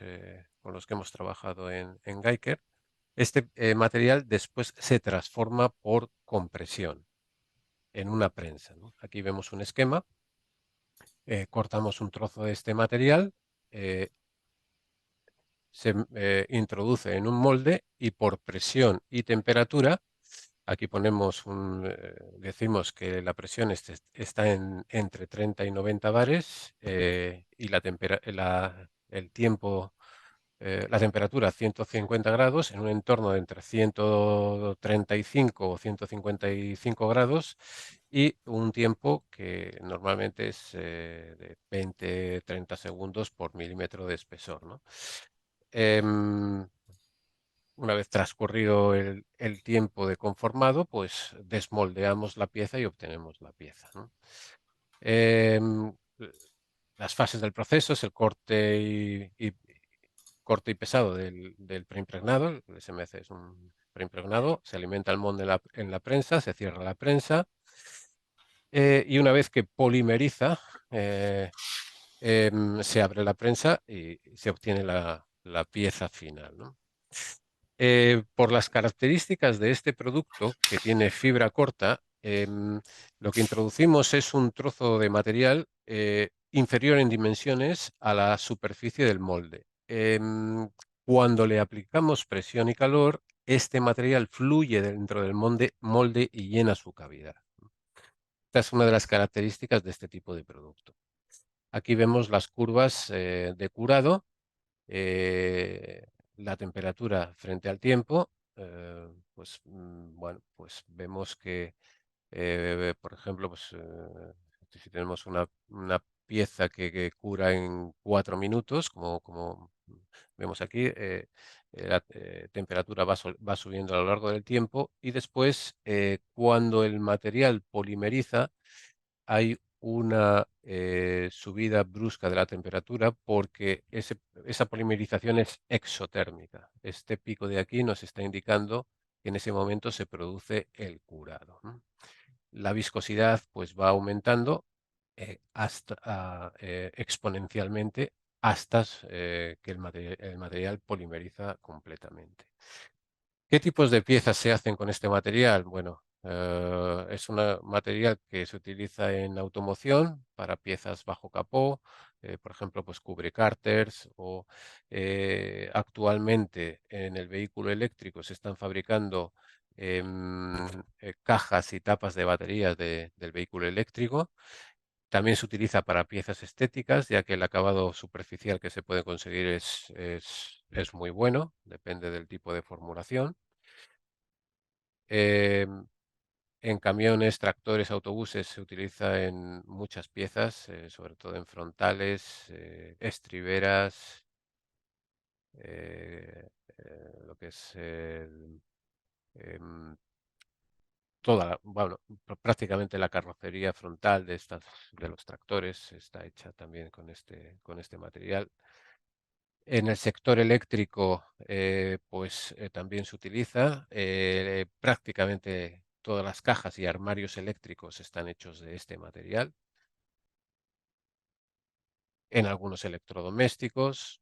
con los que hemos trabajado en Geiker. Este material después se transforma por compresión en una prensa, ¿no? Aquí vemos un esquema, cortamos un trozo de este material, eh, se introduce en un molde y por presión y temperatura, aquí ponemos decimos que la presión está entre 30 y 90 bares y el tiempo, la temperatura 150 grados en un entorno de entre 135 o 155 grados y un tiempo que normalmente es de 20-30 segundos por milímetro de espesor, ¿no? Una vez transcurrido el tiempo de conformado, pues desmoldeamos la pieza y obtenemos la pieza, ¿no? Em, las fases del proceso es el corte y pesado del preimpregnado. El SMC es un preimpregnado, se alimenta el molde en la prensa, se cierra la prensa y una vez que polimeriza, se abre la prensa y se obtiene la pieza final, ¿no? Por las características de este producto, que tiene fibra corta, lo que introducimos es un trozo de material inferior en dimensiones a la superficie del molde. Cuando le aplicamos presión y calor, este material fluye dentro del molde y llena su cavidad. Esta es una de las características de este tipo de producto. Aquí vemos las curvas de curado, la temperatura frente al tiempo, pues bueno, pues vemos que, por ejemplo, pues, si tenemos una pieza que cura en 4 minutos, como vemos aquí, la temperatura va subiendo a lo largo del tiempo y después, cuando el material polimeriza, hay una subida brusca de la temperatura porque esa polimerización es exotérmica. Este pico de aquí nos está indicando que en ese momento se produce el curado, ¿no? La viscosidad pues va aumentando exponencialmente hasta que el material polimeriza completamente. ¿Qué tipos de piezas se hacen con este material? Bueno, es un material que se utiliza en automoción para piezas bajo capó, por ejemplo, pues cubrecárters o actualmente en el vehículo eléctrico se están fabricando cajas y tapas de baterías del vehículo eléctrico. También se utiliza para piezas estéticas, ya que el acabado superficial que se puede conseguir es muy bueno, depende del tipo de formulación. Eh, en camiones, tractores, autobuses se utiliza en muchas piezas, sobre todo en frontales, estriberas, lo que es em, bueno, prácticamente la carrocería frontal de los tractores está hecha también con este material. En el sector eléctrico, pues también se utiliza. Prácticamente todas las cajas y armarios eléctricos están hechos de este material. En algunos electrodomésticos.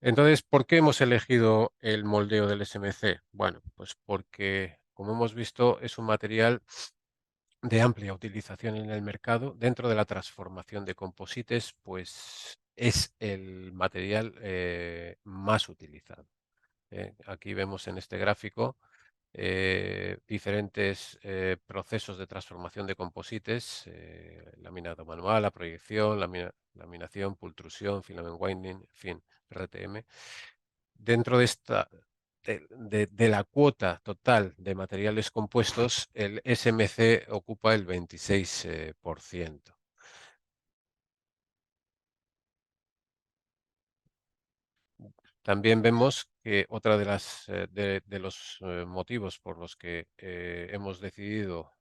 Entonces, ¿por qué hemos elegido el moldeo del SMC? Bueno, pues porque, como hemos visto, es un material de amplia utilización en el mercado. Dentro de la transformación de composites, pues es el material más utilizado. Aquí vemos en este gráfico diferentes procesos de transformación de composites, laminado manual, la proyección, laminación, pultrusión, filament winding, en fin, RTM. Dentro de esta, de la cuota total de materiales compuestos, el SMC ocupa el 26%. También vemos que otra de los motivos por los que hemos decidido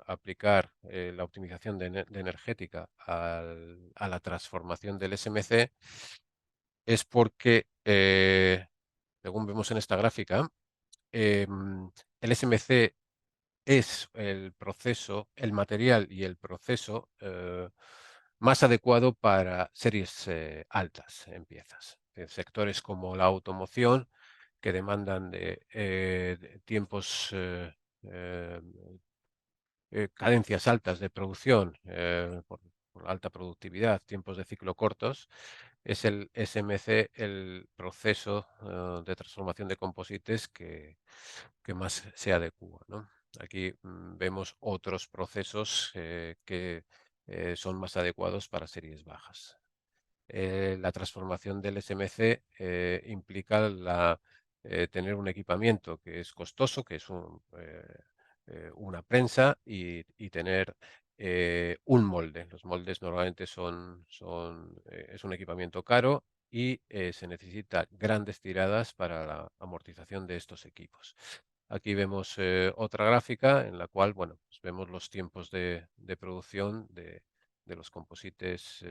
aplicar la optimización de energética a la transformación del SMC es porque, según vemos en esta gráfica, el SMC es el proceso, el material y el proceso más adecuado para series altas en piezas. En sectores como la automoción, que demandan de tiempos, eh, cadencias altas de producción, por alta productividad, tiempos de ciclo cortos, es el SMC el proceso de transformación de composites que más se adecua, ¿no? Aquí vemos otros procesos que son más adecuados para series bajas. La transformación del SMC implica tener un equipamiento que es costoso, que es una prensa y tener un molde. Los moldes normalmente es un equipamiento caro y se necesita grandes tiradas para la amortización de estos equipos. Aquí vemos otra gráfica en la cual, bueno, pues vemos los tiempos de producción de los composites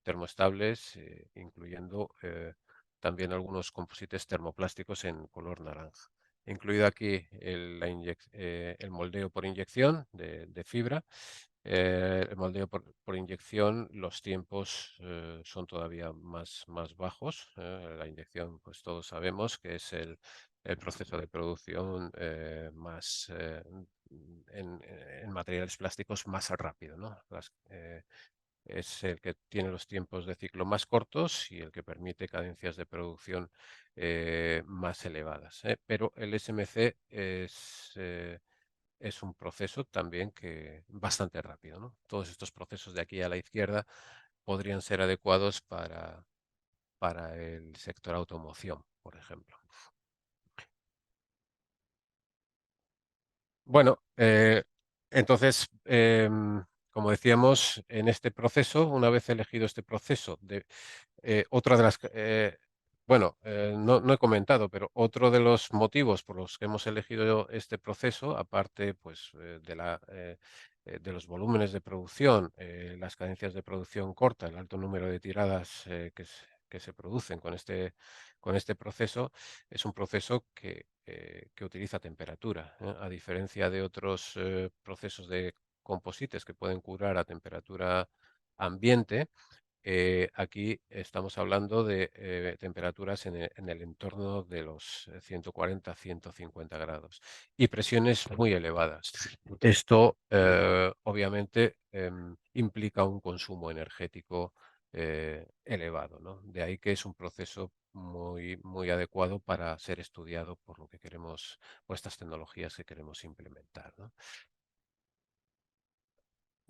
termoestables, incluyendo también algunos composites termoplásticos en color naranja. Incluido aquí el moldeo por inyección de fibra. El moldeo por inyección, los tiempos son todavía más bajos. La inyección, pues todos sabemos que es el proceso de producción más en materiales plásticos más rápido, ¿no? Es el que tiene los tiempos de ciclo más cortos y el que permite cadencias de producción más elevadas. Pero el SMC es un proceso también que bastante rápido, ¿no? Todos estos procesos de aquí a la izquierda podrían ser adecuados para el sector automoción, por ejemplo. Bueno, entonces, como decíamos, en este proceso, una vez elegido este proceso, otra de las, bueno, no he comentado, pero otro de los motivos por los que hemos elegido este proceso, aparte pues, de los volúmenes de producción, las cadencias de producción corta, el alto número de tiradas que se producen con este proceso, es un proceso que utiliza temperatura, a diferencia de otros procesos de composites que pueden curar a temperatura ambiente. Aquí estamos hablando de temperaturas en el entorno de los 140-150 grados y presiones muy elevadas. Esto obviamente implica un consumo energético elevado, ¿no? De ahí que es un proceso muy adecuado para ser estudiado por lo que queremos, por estas tecnologías que queremos implementar, ¿no?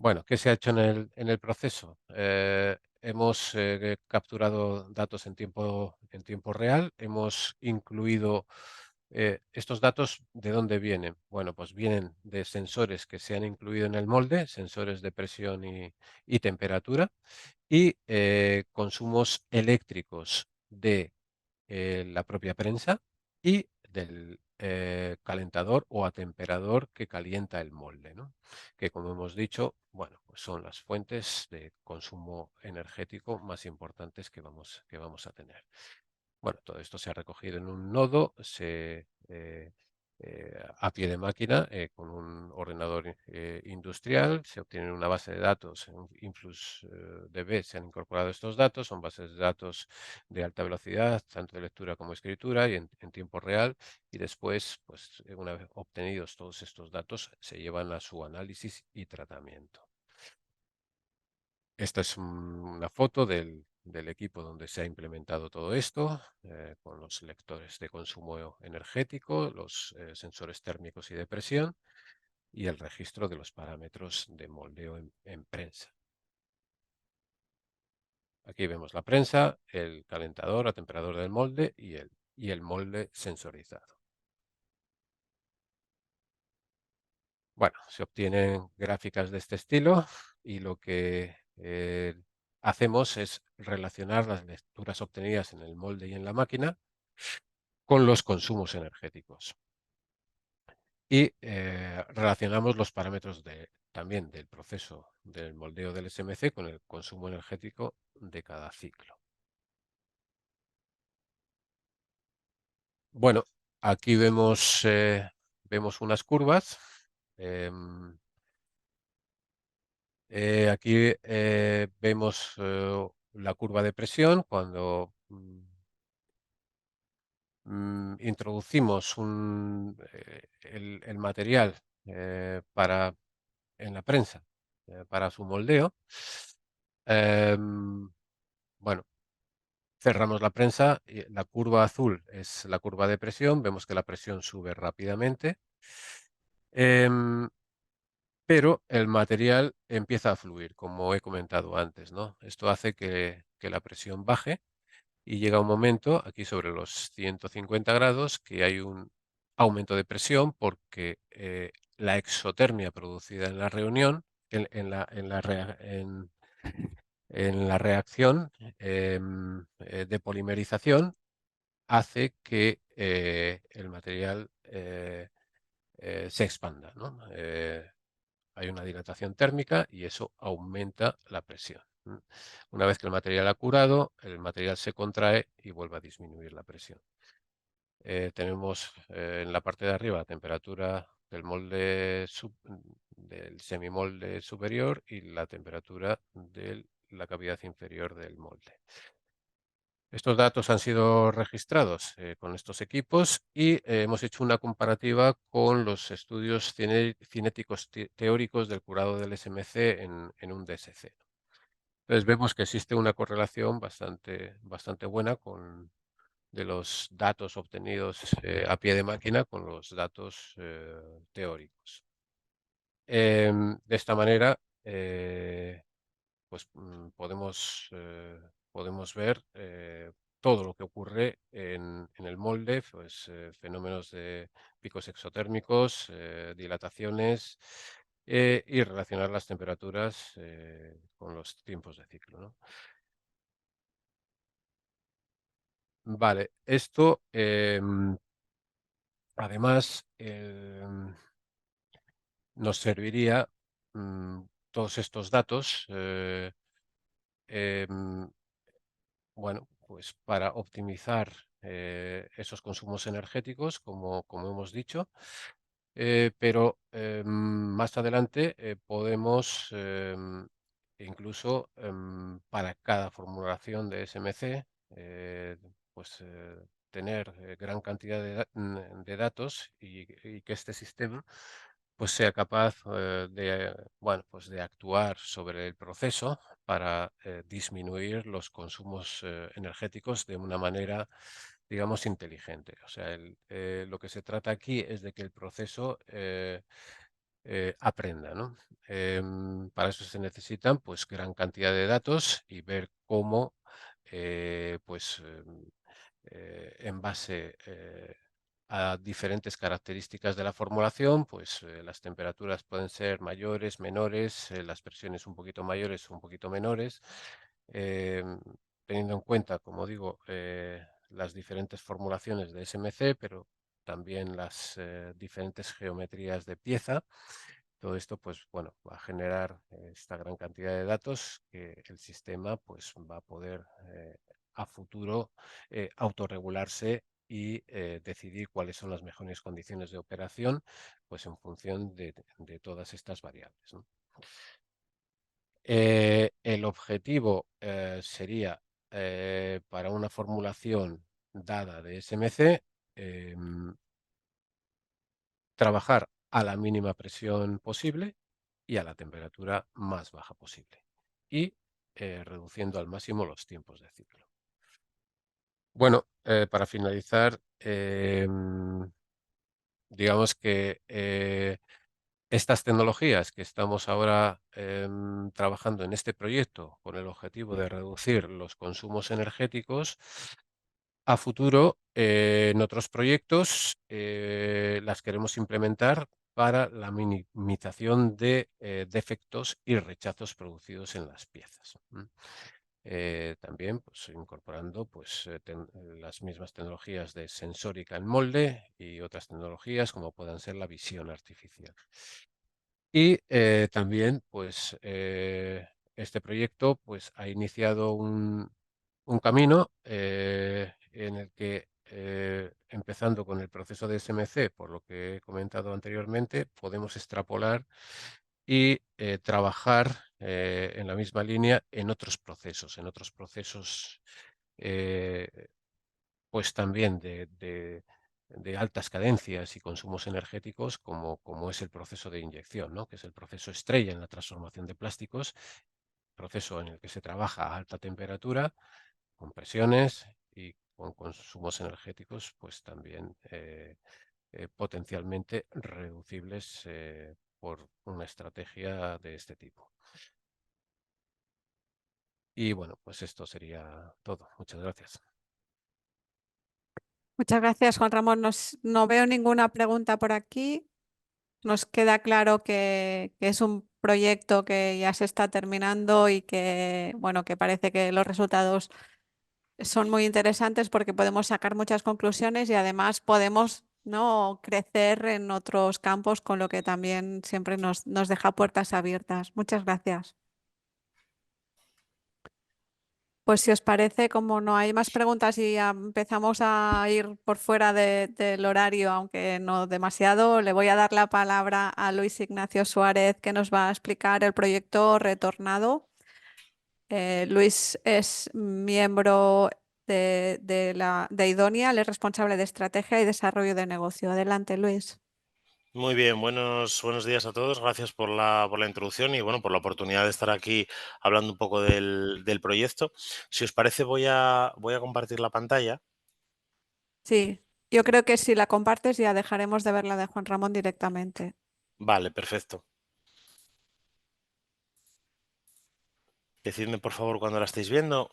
Bueno, ¿qué se ha hecho en el proceso? Hemos capturado datos en tiempo real, hemos incluido estos datos, ¿de dónde vienen? Bueno, pues vienen de sensores que se han incluido en el molde, sensores de presión y temperatura, y consumos eléctricos de la propia prensa y del calentador o atemperador que calienta el molde, ¿no? Que como hemos dicho, bueno, pues son las fuentes de consumo energético más importantes que vamos a tener. Bueno, todo esto se ha recogido en un nodo, a pie de máquina con un ordenador industrial. Se obtiene una base de datos, en InfluxDB se han incorporado estos datos, son bases de datos de alta velocidad, tanto de lectura como escritura y en tiempo real, y después, pues una vez obtenidos todos estos datos, se llevan a su análisis y tratamiento. Esta es una foto del equipo donde se ha implementado todo esto, con los lectores de consumo energético, los sensores térmicos y de presión y el registro de los parámetros de moldeo en prensa. Aquí vemos la prensa, el calentador a temperadura del molde y el molde sensorizado. Bueno, se obtienen gráficas de este estilo y lo que hacemos es relacionar las lecturas obtenidas en el molde y en la máquina con los consumos energéticos. Y relacionamos los parámetros también del proceso del moldeo del SMC con el consumo energético de cada ciclo. Bueno, aquí vemos unas curvas. Aquí vemos la curva de presión cuando introducimos el material en la prensa para su moldeo. Bueno, cerramos la prensa y la curva azul es la curva de presión. Vemos que la presión sube rápidamente. Pero el material empieza a fluir, como he comentado antes, ¿no? Esto hace que la presión baje y llega un momento, aquí sobre los 150 grados, que hay un aumento de presión porque la exotermia producida en la reunión, en la reacción de polimerización, hace que el material se expanda, ¿no? Hay una dilatación térmica y eso aumenta la presión. Una vez que el material ha curado, el material se contrae y vuelve a disminuir la presión. Tenemos en la parte de arriba la temperatura del molde del semimolde superior y la temperatura de la cavidad inferior del molde. Estos datos han sido registrados con estos equipos y hemos hecho una comparativa con los estudios cinéticos teóricos del curado del SMC en un DSC. Entonces vemos que existe una correlación bastante buena de los datos obtenidos a pie de máquina con los datos teóricos. De esta manera, pues podemos ver todo lo que ocurre en el molde, pues fenómenos de picos exotérmicos, dilataciones y relacionar las temperaturas con los tiempos de ciclo, ¿no? Vale, esto además nos serviría todos estos datos bueno, pues para optimizar esos consumos energéticos, como hemos dicho, pero más adelante podemos incluso para cada formulación de SMC, pues tener gran cantidad de datos y que este sistema pues sea capaz bueno, pues de actuar sobre el proceso para disminuir los consumos energéticos de una manera, digamos, inteligente. O sea, lo que se trata aquí es de que el proceso aprenda, ¿no? Para eso se necesitan pues gran cantidad de datos y ver cómo pues en base a diferentes características de la formulación, pues las temperaturas pueden ser mayores, menores, las presiones un poquito mayores o un poquito menores, eh, teniendo en cuenta, como digo, las diferentes formulaciones de SMC, pero también las diferentes geometrías de pieza. Todo esto, pues bueno, va a generar esta gran cantidad de datos que el sistema pues va a poder a futuro autorregularse y decidir cuáles son las mejores condiciones de operación, pues en función de todas estas variables, ¿no? El objetivo sería para una formulación dada de SMC, trabajar a la mínima presión posible y a la temperatura más baja posible, y reduciendo al máximo los tiempos de ciclo. Bueno, para finalizar, digamos que estas tecnologías que estamos ahora trabajando en este proyecto con el objetivo de reducir los consumos energéticos, a futuro en otros proyectos las queremos implementar para la minimización de defectos y rechazos producidos en las piezas. También pues, incorporando pues, las mismas tecnologías de sensórica en molde y otras tecnologías como puedan ser la visión artificial. Y también pues, este proyecto pues, ha iniciado un camino en el que, empezando con el proceso de SMC, por lo que he comentado anteriormente, podemos extrapolar y trabajar en la misma línea en otros procesos pues también de altas cadencias y consumos energéticos, como es el proceso de inyección, ¿no? Que es el proceso estrella en la transformación de plásticos, proceso en el que se trabaja a alta temperatura, con presiones y con consumos energéticos, pues también potencialmente reducibles por una estrategia de este tipo. Y bueno, pues esto sería todo. Muchas gracias. Muchas gracias, Juan Ramón. No veo ninguna pregunta por aquí. Nos queda claro que es un proyecto que ya se está terminando y que, bueno, que parece que los resultados son muy interesantes porque podemos sacar muchas conclusiones y además podemos, ¿no?, crecer en otros campos, con lo que también siempre nos deja puertas abiertas. Muchas gracias. Pues si os parece, como no hay más preguntas y ya empezamos a ir por fuera del horario, aunque no demasiado, le voy a dar la palabra a Luis Ignacio Suárez, que nos va a explicar el proyecto Retornado. Luis es miembro de Idonia, él es responsable de estrategia y desarrollo de negocio. Adelante, Luis. Muy bien, buenos días a todos. Gracias por la introducción y bueno, por la oportunidad de estar aquí hablando un poco del proyecto. Si os parece, voy a compartir la pantalla. Sí, yo creo que si la compartes ya dejaremos de ver la de Juan Ramón directamente. Vale, perfecto. Decidme por favor cuando la estéis viendo.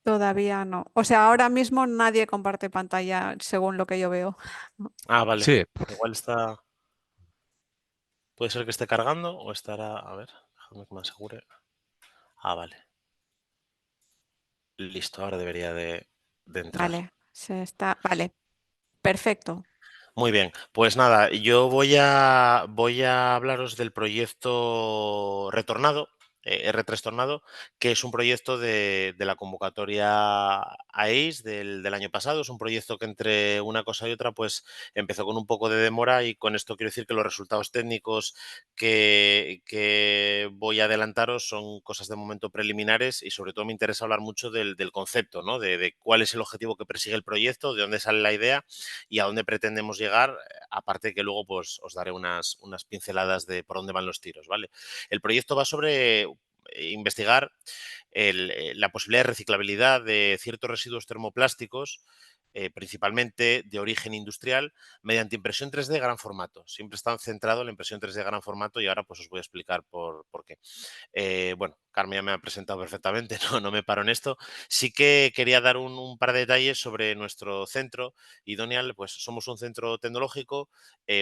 Todavía no. O sea, ahora mismo nadie comparte pantalla, según lo que yo veo. Ah, vale. Sí, Igual está. Puede ser que esté cargando o estará. A ver, déjame que me asegure. Ah, vale. Listo, ahora debería de entrar. Vale, vale, perfecto. Muy bien, pues nada, yo voy a hablaros del proyecto Retornado, R3 Tornado, que es un proyecto de la convocatoria ACE del año pasado. Es un proyecto que entre una cosa y otra pues empezó con un poco de demora, y con esto quiero decir que los resultados técnicos que voy a adelantaros son cosas de momento preliminares, y sobre todo me interesa hablar mucho del concepto, ¿no? De cuál es el objetivo que persigue el proyecto, de dónde sale la idea y a dónde pretendemos llegar, aparte que luego pues os daré unas pinceladas de por dónde van los tiros, ¿vale? El proyecto va sobre investigar la posibilidad de reciclabilidad de ciertos residuos termoplásticos, principalmente de origen industrial, mediante impresión 3D gran formato. Siempre están centrado en la impresión 3D gran formato, y ahora pues os voy a explicar por qué. Bueno, Carmen ya me ha presentado perfectamente, no me paro en esto. Sí que quería dar un par de detalles sobre nuestro centro. Idonial, pues somos un centro tecnológico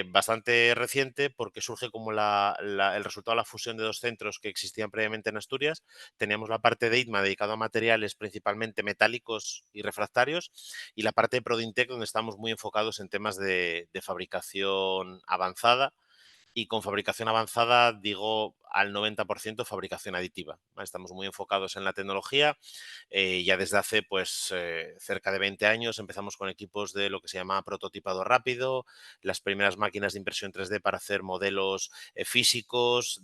bastante reciente, porque surge como el resultado de la fusión de dos centros que existían previamente en Asturias. Teníamos la parte de ITMA dedicada a materiales principalmente metálicos y refractarios, y la parte de Prodintec, donde estamos muy enfocados en temas de fabricación avanzada Y con fabricación avanzada digo al 90% fabricación aditiva, ¿vale? Estamos muy enfocados en la tecnología. Ya desde hace pues cerca de 20 años empezamos con equipos de lo que se llama prototipado rápido, las primeras máquinas de impresión 3D para hacer modelos físicos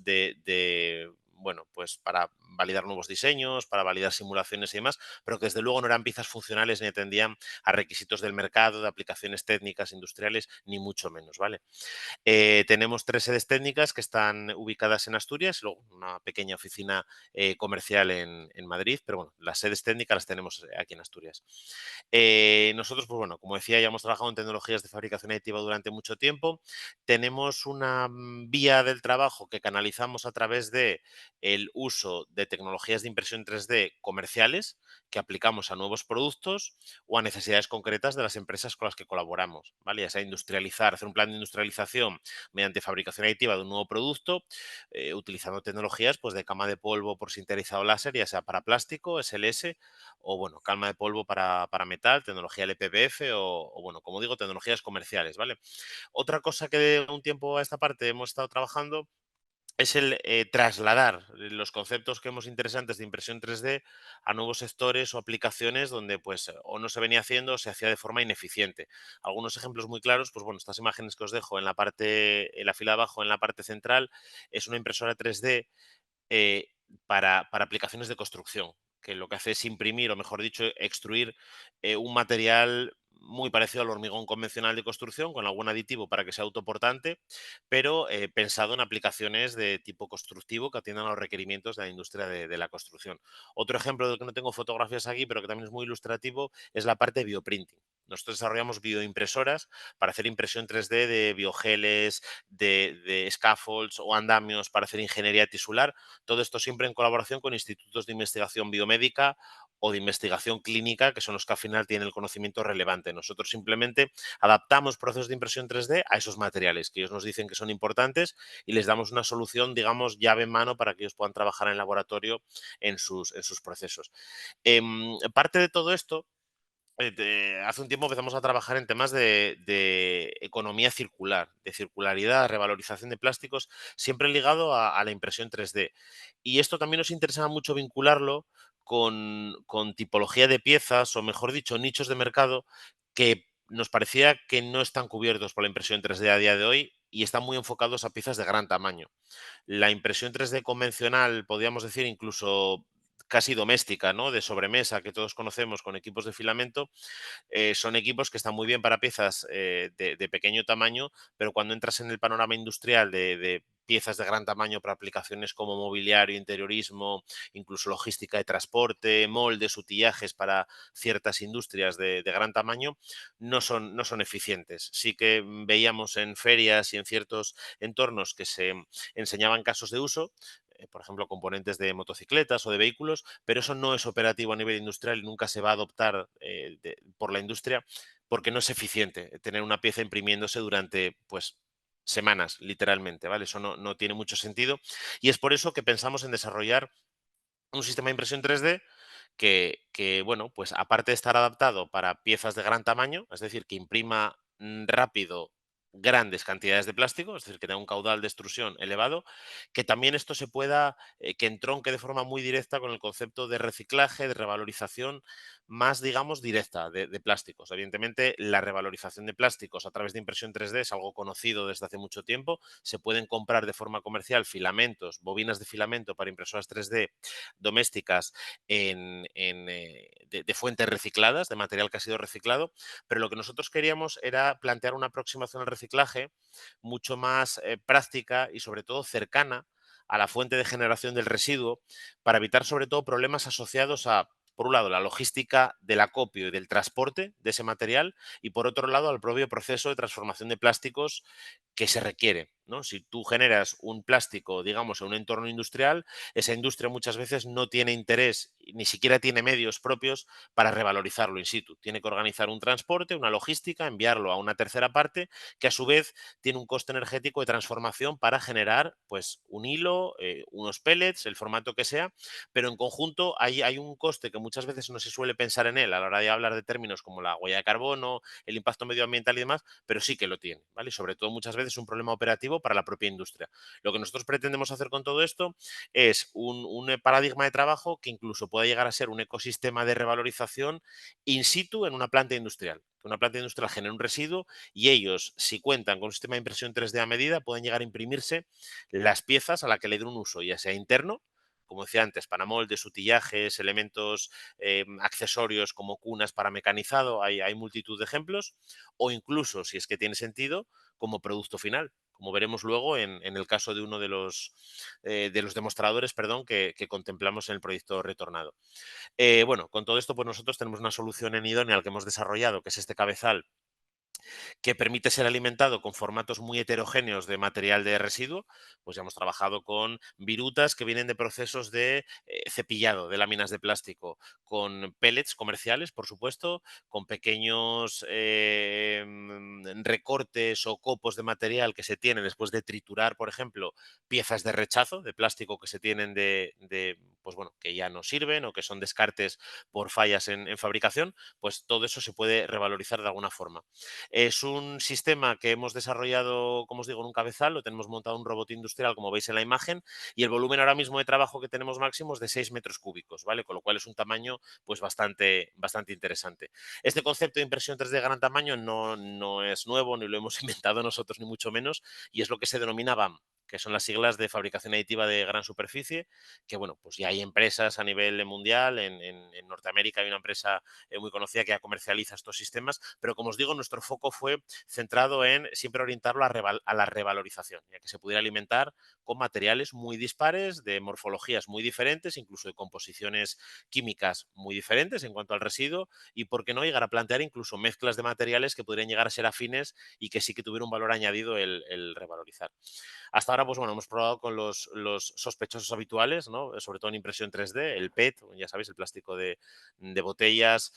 bueno, pues para validar nuevos diseños, para validar simulaciones y demás, pero que desde luego no eran piezas funcionales ni atendían a requisitos del mercado, de aplicaciones técnicas, industriales, ni mucho menos, ¿vale? Tenemos 3 sedes técnicas que están ubicadas en Asturias, luego una pequeña oficina comercial en Madrid, pero bueno, las sedes técnicas las tenemos aquí en Asturias. Nosotros, pues bueno, como decía, ya hemos trabajado en tecnologías de fabricación aditiva durante mucho tiempo. Tenemos una vía del trabajo que canalizamos a través de el uso de tecnologías de impresión 3D comerciales que aplicamos a nuevos productos o a necesidades concretas de las empresas con las que colaboramos, ¿vale? Ya sea industrializar, hacer un plan de industrialización mediante fabricación aditiva de un nuevo producto, utilizando tecnologías pues, de cama de polvo por sinterizado láser, ya sea para plástico, SLS, o bueno, calma de polvo para metal, tecnología LPBF o, bueno, como digo, tecnologías comerciales, ¿vale? Otra cosa que de un tiempo a esta parte hemos estado trabajando es el trasladar los conceptos que hemos interesantes de impresión 3D a nuevos sectores o aplicaciones donde pues o no se venía haciendo o se hacía de forma ineficiente. Algunos ejemplos muy claros, pues bueno, estas imágenes que os dejo en la parte, en la fila de abajo, en la parte central, es una impresora 3D eh, para aplicaciones de construcción, que lo que hace es imprimir, o mejor dicho, extruir un material muy parecido al hormigón convencional de construcción, con algún aditivo para que sea autoportante, pero pensado en aplicaciones de tipo constructivo que atiendan a los requerimientos de la industria de la construcción. Otro ejemplo del que no tengo fotografías aquí, pero que también es muy ilustrativo, es la parte de bioprinting. Nosotros desarrollamos bioimpresoras para hacer impresión 3D de biogeles, de scaffolds o andamios para hacer ingeniería tisular. Todo esto siempre en colaboración con institutos de investigación biomédica o de investigación clínica, que son los que al final tienen el conocimiento relevante. Nosotros simplemente adaptamos procesos de impresión 3D a esos materiales que ellos nos dicen que son importantes y les damos una solución, digamos, llave en mano para que ellos puedan trabajar en el laboratorio en sus procesos. Parte de todo esto hace un tiempo empezamos a trabajar en temas de economía circular, de circularidad, revalorización de plásticos, siempre ligado a la impresión 3D. Y esto también nos interesaba mucho vincularlo con tipología de piezas, o mejor dicho, nichos de mercado que nos parecía que no están cubiertos por la impresión 3D a día de hoy y están muy enfocados a piezas de gran tamaño. La impresión 3D convencional, podríamos decir incluso casi doméstica, ¿no? De sobremesa que todos conocemos con equipos de filamento, son equipos que están muy bien para piezas de pequeño tamaño, pero cuando entras en el panorama industrial de piezas de gran tamaño para aplicaciones como mobiliario, interiorismo, incluso logística de transporte, moldes, utillajes para ciertas industrias de gran tamaño, no son eficientes. Sí que veíamos en ferias y en ciertos entornos que se enseñaban casos de uso, por ejemplo, componentes de motocicletas o de vehículos, pero eso no es operativo a nivel industrial y nunca se va a adoptar por la industria porque no es eficiente tener una pieza imprimiéndose durante, pues, semanas, literalmente, ¿vale? Eso no tiene mucho sentido y es por eso que pensamos en desarrollar un sistema de impresión 3D que, bueno, pues aparte de estar adaptado para piezas de gran tamaño, es decir, que imprima rápido grandes cantidades de plástico, es decir, que tenga un caudal de extrusión elevado, que también esto se pueda, que entronque de forma muy directa con el concepto de reciclaje, de revalorización más, digamos, directa de plásticos. Evidentemente, la revalorización de plásticos a través de impresión 3D es algo conocido desde hace mucho tiempo. Se pueden comprar de forma comercial filamentos, bobinas de filamento para impresoras 3D domésticas de fuentes recicladas, de material que ha sido reciclado, pero lo que nosotros queríamos era plantear una aproximación al reciclaje mucho más práctica y sobre todo cercana a la fuente de generación del residuo para evitar sobre todo problemas asociados a, por un lado, la logística del acopio y del transporte de ese material y por otro lado al propio proceso de transformación de plásticos que se requiere, ¿no? Si tú generas un plástico, digamos, en un entorno industrial, esa industria muchas veces no tiene interés, ni siquiera tiene medios propios para revalorizarlo in situ. Tiene que organizar un transporte, una logística, enviarlo a una tercera parte, que a su vez tiene un coste energético de transformación para generar, pues, un hilo, unos pellets, el formato que sea, pero en conjunto hay un coste que muchas veces no se suele pensar en él a la hora de hablar de términos como la huella de carbono, el impacto medioambiental y demás, pero sí que lo tiene, ¿vale? Y sobre todo muchas veces veces un problema operativo para la propia industria. Lo que nosotros pretendemos hacer con todo esto es un paradigma de trabajo que incluso pueda llegar a ser un ecosistema de revalorización in situ en una planta industrial. Que una planta industrial genera un residuo y ellos, si cuentan con un sistema de impresión 3D a medida, pueden llegar a imprimirse las piezas a la que le den un uso, ya sea interno, como decía antes, para moldes, utillajes, elementos accesorios como cunas para mecanizado, hay multitud de ejemplos, o incluso, si es que tiene sentido, como producto final, como veremos luego en el caso de uno de los demostradores, perdón, que contemplamos en el proyecto retornado. Bueno, con todo esto, pues nosotros tenemos una solución en Idoneal que hemos desarrollado, que es este cabezal, que permite ser alimentado con formatos muy heterogéneos de material de residuo. Pues ya hemos trabajado con virutas que vienen de procesos de cepillado de láminas de plástico, con pellets comerciales, por supuesto, con pequeños recortes o copos de material que se tienen después de triturar, por ejemplo, piezas de rechazo de plástico que se tienen pues bueno, que ya no sirven o que son descartes por fallas en fabricación, pues todo eso se puede revalorizar de alguna forma. Es un sistema que hemos desarrollado, como os digo, en un cabezal, lo tenemos montado en un robot industrial, como veis en la imagen, y el volumen ahora mismo de trabajo que tenemos máximo es de 6 metros cúbicos, ¿vale? Con lo cual es un tamaño pues bastante interesante. Este concepto de impresión 3D de gran tamaño no es nuevo, ni lo hemos inventado nosotros, ni mucho menos, y es lo que se denomina BAM, que son las siglas de fabricación aditiva de gran superficie, que bueno, pues ya hay empresas a nivel mundial, en Norteamérica hay una empresa muy conocida que ya comercializa estos sistemas, pero como os digo, nuestro foco fue centrado en siempre orientarlo a la revalorización, ya que se pudiera alimentar con materiales muy dispares, de morfologías muy diferentes, incluso de composiciones químicas muy diferentes en cuanto al residuo, y por qué no llegar a plantear incluso mezclas de materiales que podrían llegar a ser afines y que sí que tuviera un valor añadido el revalorizar. Hasta ahora, pues bueno, hemos probado con los sospechosos habituales, ¿no? Sobre todo en impresión 3D, el PET, ya sabéis, el plástico de botellas,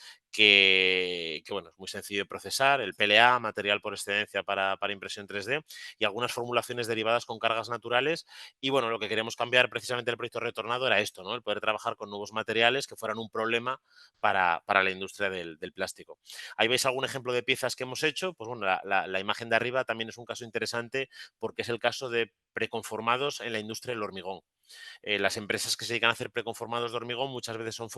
bueno, es muy sencillo de procesar, el PLA, material por excelencia para impresión 3D, y algunas formulaciones derivadas con cargas naturales. Y bueno, lo que queríamos cambiar precisamente en el proyecto retornado era esto, ¿no? El poder trabajar con nuevos materiales que fueran un problema para la industria del plástico. Ahí veis algún ejemplo de piezas que hemos hecho. Pues bueno, la imagen de arriba también es un caso interesante porque es el caso de preconformados en la industria del hormigón. Las empresas que se dedican a hacer preconformados de hormigón muchas veces son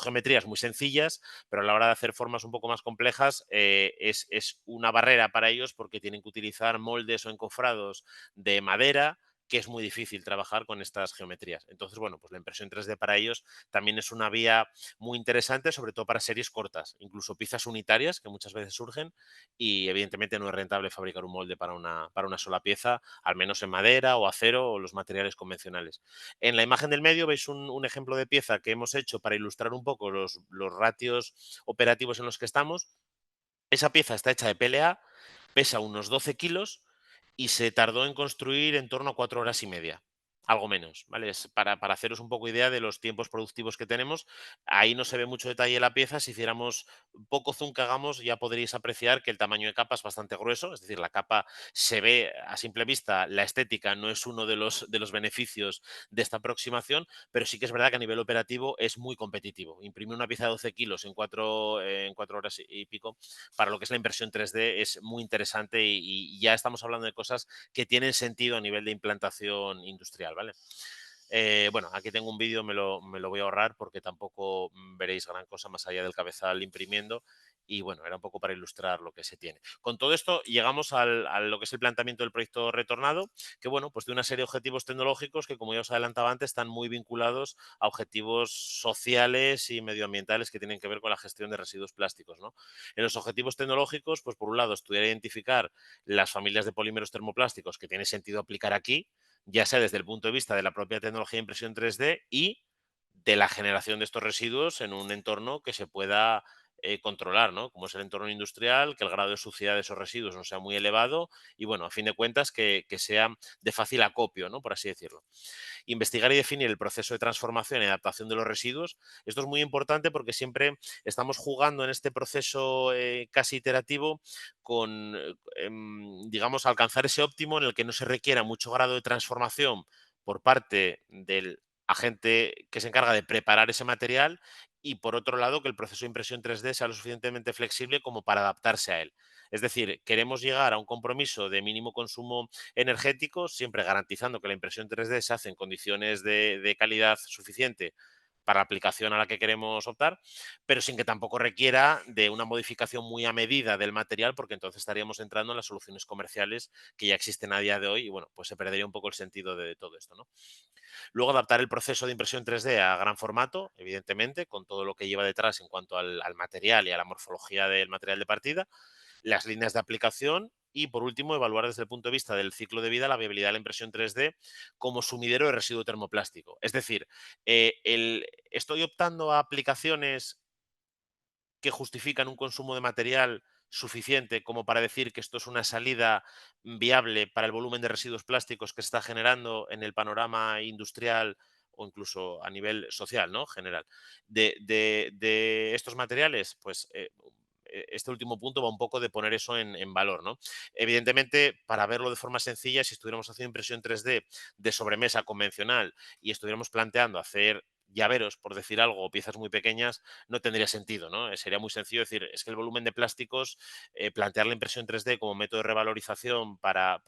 geometrías muy sencillas, pero a la hora de hacer formas un poco más complejas es una barrera para ellos porque tienen que utilizar moldes o encofrados de madera, que es muy difícil trabajar con estas geometrías. Entonces, bueno, pues la impresión 3D para ellos también es una vía muy interesante, sobre todo para series cortas, incluso piezas unitarias que muchas veces surgen, y evidentemente no es rentable fabricar un molde para una sola pieza, al menos en madera o acero o los materiales convencionales. En la imagen del medio veis un ejemplo de pieza que hemos hecho para ilustrar un poco los ratios operativos en los que estamos. Esa pieza está hecha de PLA, pesa unos 12 kilos y se tardó en construir en torno a 4 horas y media. Algo menos, ¿vale? Es para haceros un poco idea de los tiempos productivos que tenemos. Ahí no se ve mucho detalle en la pieza. Si hiciéramos poco zoom que hagamos, ya podréis apreciar que el tamaño de capa es bastante grueso. Es decir, la capa se ve a simple vista, la estética no es uno de los beneficios de esta aproximación, pero sí que es verdad que a nivel operativo es muy competitivo. Imprimir una pieza de 12 kilos en 4 horas y pico, para lo que es la impresión 3D, es muy interesante y ya estamos hablando de cosas que tienen sentido a nivel de implantación industrial, ¿vale? Bueno, aquí tengo un vídeo, me lo voy a ahorrar porque tampoco veréis gran cosa más allá del cabezal imprimiendo, y bueno, era un poco para ilustrar lo que se tiene. Con todo esto llegamos a lo que es el planteamiento del proyecto retornado, que bueno, pues de una serie de objetivos tecnológicos que, como ya os adelantaba antes, están muy vinculados a objetivos sociales y medioambientales que tienen que ver con la gestión de residuos plásticos, ¿no? En los objetivos tecnológicos, pues por un lado, estudiar e identificar las familias de polímeros termoplásticos que tiene sentido aplicar aquí, ya sea desde el punto de vista de la propia tecnología de impresión 3D y de la generación de estos residuos en un entorno que se pueda controlar, ¿no? Como es el entorno industrial, que el grado de suciedad de esos residuos no sea muy elevado y, bueno, a fin de cuentas, que sea de fácil acopio, ¿no? Por así decirlo. Investigar y definir el proceso de transformación y adaptación de los residuos. Esto es muy importante porque siempre estamos jugando en este proceso casi iterativo con, digamos, alcanzar ese óptimo en el que no se requiera mucho grado de transformación por parte del agente que se encarga de preparar ese material y por otro lado que el proceso de impresión 3D sea lo suficientemente flexible como para adaptarse a él. Es decir, queremos llegar a un compromiso de mínimo consumo energético, siempre garantizando que la impresión 3D se hace en condiciones de calidad suficiente para la aplicación a la que queremos optar, pero sin que tampoco requiera de una modificación muy a medida del material, porque entonces estaríamos entrando en las soluciones comerciales que ya existen a día de hoy y bueno, pues se perdería un poco el sentido de todo esto, ¿no? Luego adaptar el proceso de impresión 3D a gran formato, evidentemente, con todo lo que lleva detrás en cuanto al material y a la morfología del material de partida, las líneas de aplicación y, por último, evaluar desde el punto de vista del ciclo de vida la viabilidad de la impresión 3D como sumidero de residuo termoplástico. Es decir, estoy optando a aplicaciones que justifican un consumo de material suficiente como para decir que esto es una salida viable para el volumen de residuos plásticos que se está generando en el panorama industrial o incluso a nivel social, ¿no? General. De estos materiales, pues este último punto va un poco de poner eso en valor, ¿no? Evidentemente, para verlo de forma sencilla, si estuviéramos haciendo impresión 3D de sobremesa convencional y estuviéramos planteando hacer llaveros, por decir algo, o piezas muy pequeñas, no tendría sentido, ¿no? Sería muy sencillo decir, es que el volumen de plásticos, plantear la impresión 3D como método de revalorización para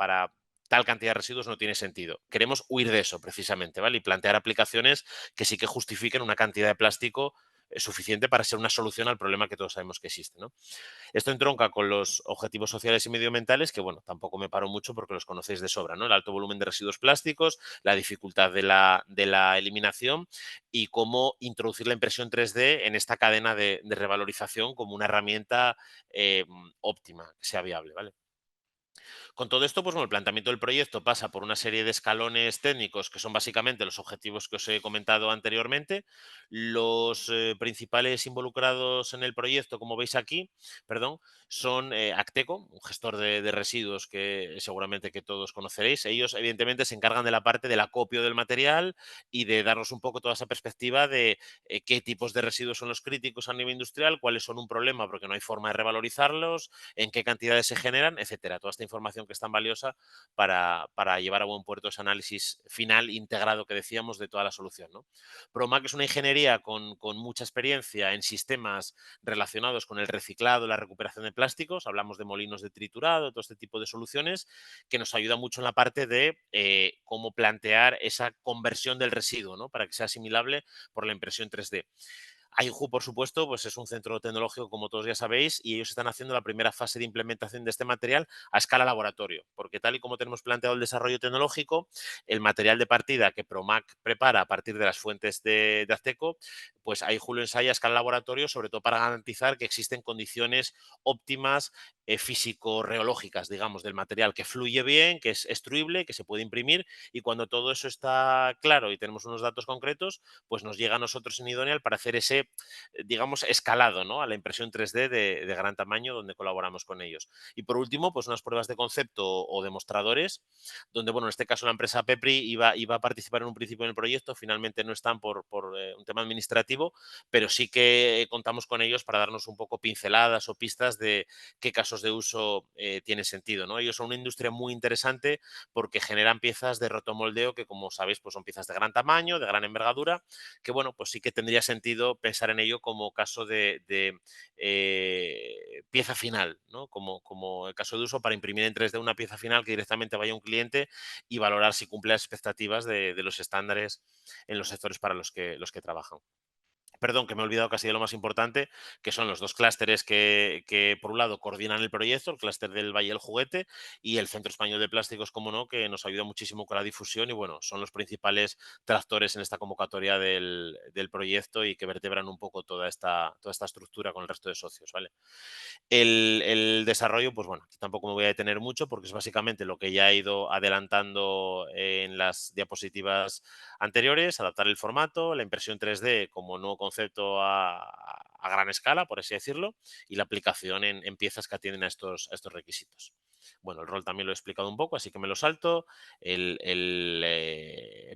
tal cantidad de residuos no tiene sentido. Queremos huir de eso precisamente, ¿vale? Y plantear aplicaciones que sí que justifiquen una cantidad de plástico suficiente para ser una solución al problema que todos sabemos que existe, ¿no? Esto entronca con los objetivos sociales y medioambientales, que bueno, tampoco me paro mucho porque los conocéis de sobra, ¿no? El alto volumen de residuos plásticos, la dificultad de la eliminación y cómo introducir la impresión 3D en esta cadena de revalorización como una herramienta óptima, que sea viable, ¿vale? Con todo esto, pues bueno, el planteamiento del proyecto pasa por una serie de escalones técnicos que son básicamente los objetivos que os he comentado anteriormente. Los principales involucrados en el proyecto, como veis aquí, perdón, son Acteco, un gestor de residuos que seguramente que todos conoceréis. Ellos, evidentemente, se encargan de la parte del acopio del material y de darnos un poco toda esa perspectiva de qué tipos de residuos son los críticos a nivel industrial, cuáles son un problema porque no hay forma de revalorizarlos, en qué cantidades se generan, etcétera. Toda esta información que es tan valiosa para llevar a buen puerto ese análisis final integrado que decíamos de toda la solución, ¿no? Promac es una ingeniería con mucha experiencia en sistemas relacionados con el reciclado, la recuperación de plásticos. Hablamos de molinos de triturado, todo este tipo de soluciones que nos ayuda mucho en la parte de cómo plantear esa conversión del residuo, ¿no? Para que sea asimilable por la impresión 3D. IHU, por supuesto, pues es un centro tecnológico, como todos ya sabéis, y ellos están haciendo la primera fase de implementación de este material a escala laboratorio, porque tal y como tenemos planteado el desarrollo tecnológico, el material de partida que Promac prepara a partir de las fuentes de Acteco, pues IHU lo ensaya a escala laboratorio, sobre todo para garantizar que existen condiciones óptimas físico-reológicas, digamos, del material, que fluye bien, que es extruible, que se puede imprimir, y cuando todo eso está claro y tenemos unos datos concretos, pues nos llega a nosotros en Idonial para hacer ese, digamos, escalado, ¿no? A la impresión 3D de gran tamaño donde colaboramos con ellos. Y por último, pues unas pruebas de concepto o demostradores, donde, bueno, en este caso la empresa Pepri iba a participar en un principio en el proyecto, finalmente no están por un tema administrativo, pero sí que contamos con ellos para darnos un poco pinceladas o pistas de qué casos de uso tiene sentido, ¿no? Ellos son una industria muy interesante porque generan piezas de rotomoldeo que, como sabéis, pues son piezas de gran tamaño, de gran envergadura, que bueno, pues sí que tendría sentido pensar en ello como caso de pieza final, ¿no? Como el caso de uso para imprimir en 3D una pieza final que directamente vaya a un cliente y valorar si cumple las expectativas de los estándares en los sectores para los que trabajan. Perdón, que me he olvidado casi de lo más importante, que son los dos clústeres que, por un lado, coordinan el proyecto, el clúster del Valle del Juguete y el Centro Español de Plásticos, como no, que nos ayuda muchísimo con la difusión y, bueno, son los principales tractores en esta convocatoria del proyecto y que vertebran un poco toda esta estructura con el resto de socios, ¿vale? El desarrollo, pues bueno, aquí tampoco me voy a detener mucho porque es básicamente lo que ya he ido adelantando en las diapositivas anteriores, adaptar el formato, la impresión 3D como nuevo concepto a gran escala, por así decirlo, y la aplicación en piezas que atienden a estos requisitos. Bueno, el rol también lo he explicado un poco, así que me lo salto. El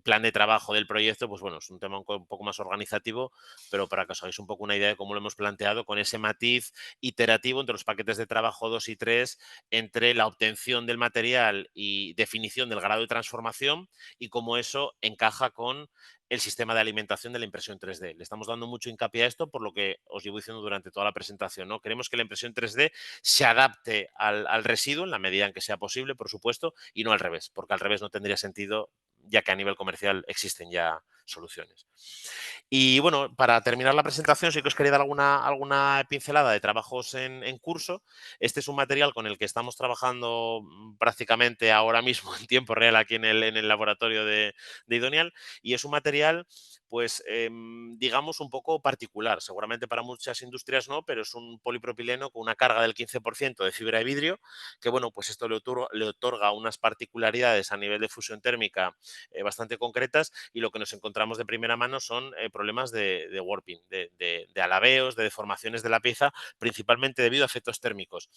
plan de trabajo del proyecto, pues bueno, es un tema un poco más organizativo, pero para que os hagáis un poco una idea de cómo lo hemos planteado, con ese matiz iterativo entre los paquetes de trabajo 2 y 3, entre la obtención del material y definición del grado de transformación y cómo eso encaja con el sistema de alimentación de la impresión 3D. Le estamos dando mucho hincapié a esto por lo que os llevo diciendo durante toda la presentación, ¿no? Queremos que la impresión 3D se adapte al residuo en la medida en que sea posible, por supuesto, y no al revés, porque al revés no tendría sentido, ya que a nivel comercial existen ya soluciones. Y bueno, para terminar la presentación, sí que os quería dar alguna pincelada de trabajos en curso. Este es un material con el que estamos trabajando prácticamente ahora mismo en tiempo real aquí en el laboratorio de Idonial, y es un material, pues, digamos, un poco particular. Seguramente para muchas industrias no, pero es un polipropileno con una carga del 15% de fibra de vidrio, que, bueno, pues esto le otorga unas particularidades a nivel de fusión térmica bastante concretas, y lo que nos encontramos de primera mano son problemas de warping, de alabeos, de deformaciones de la pieza, principalmente debido a efectos térmicos.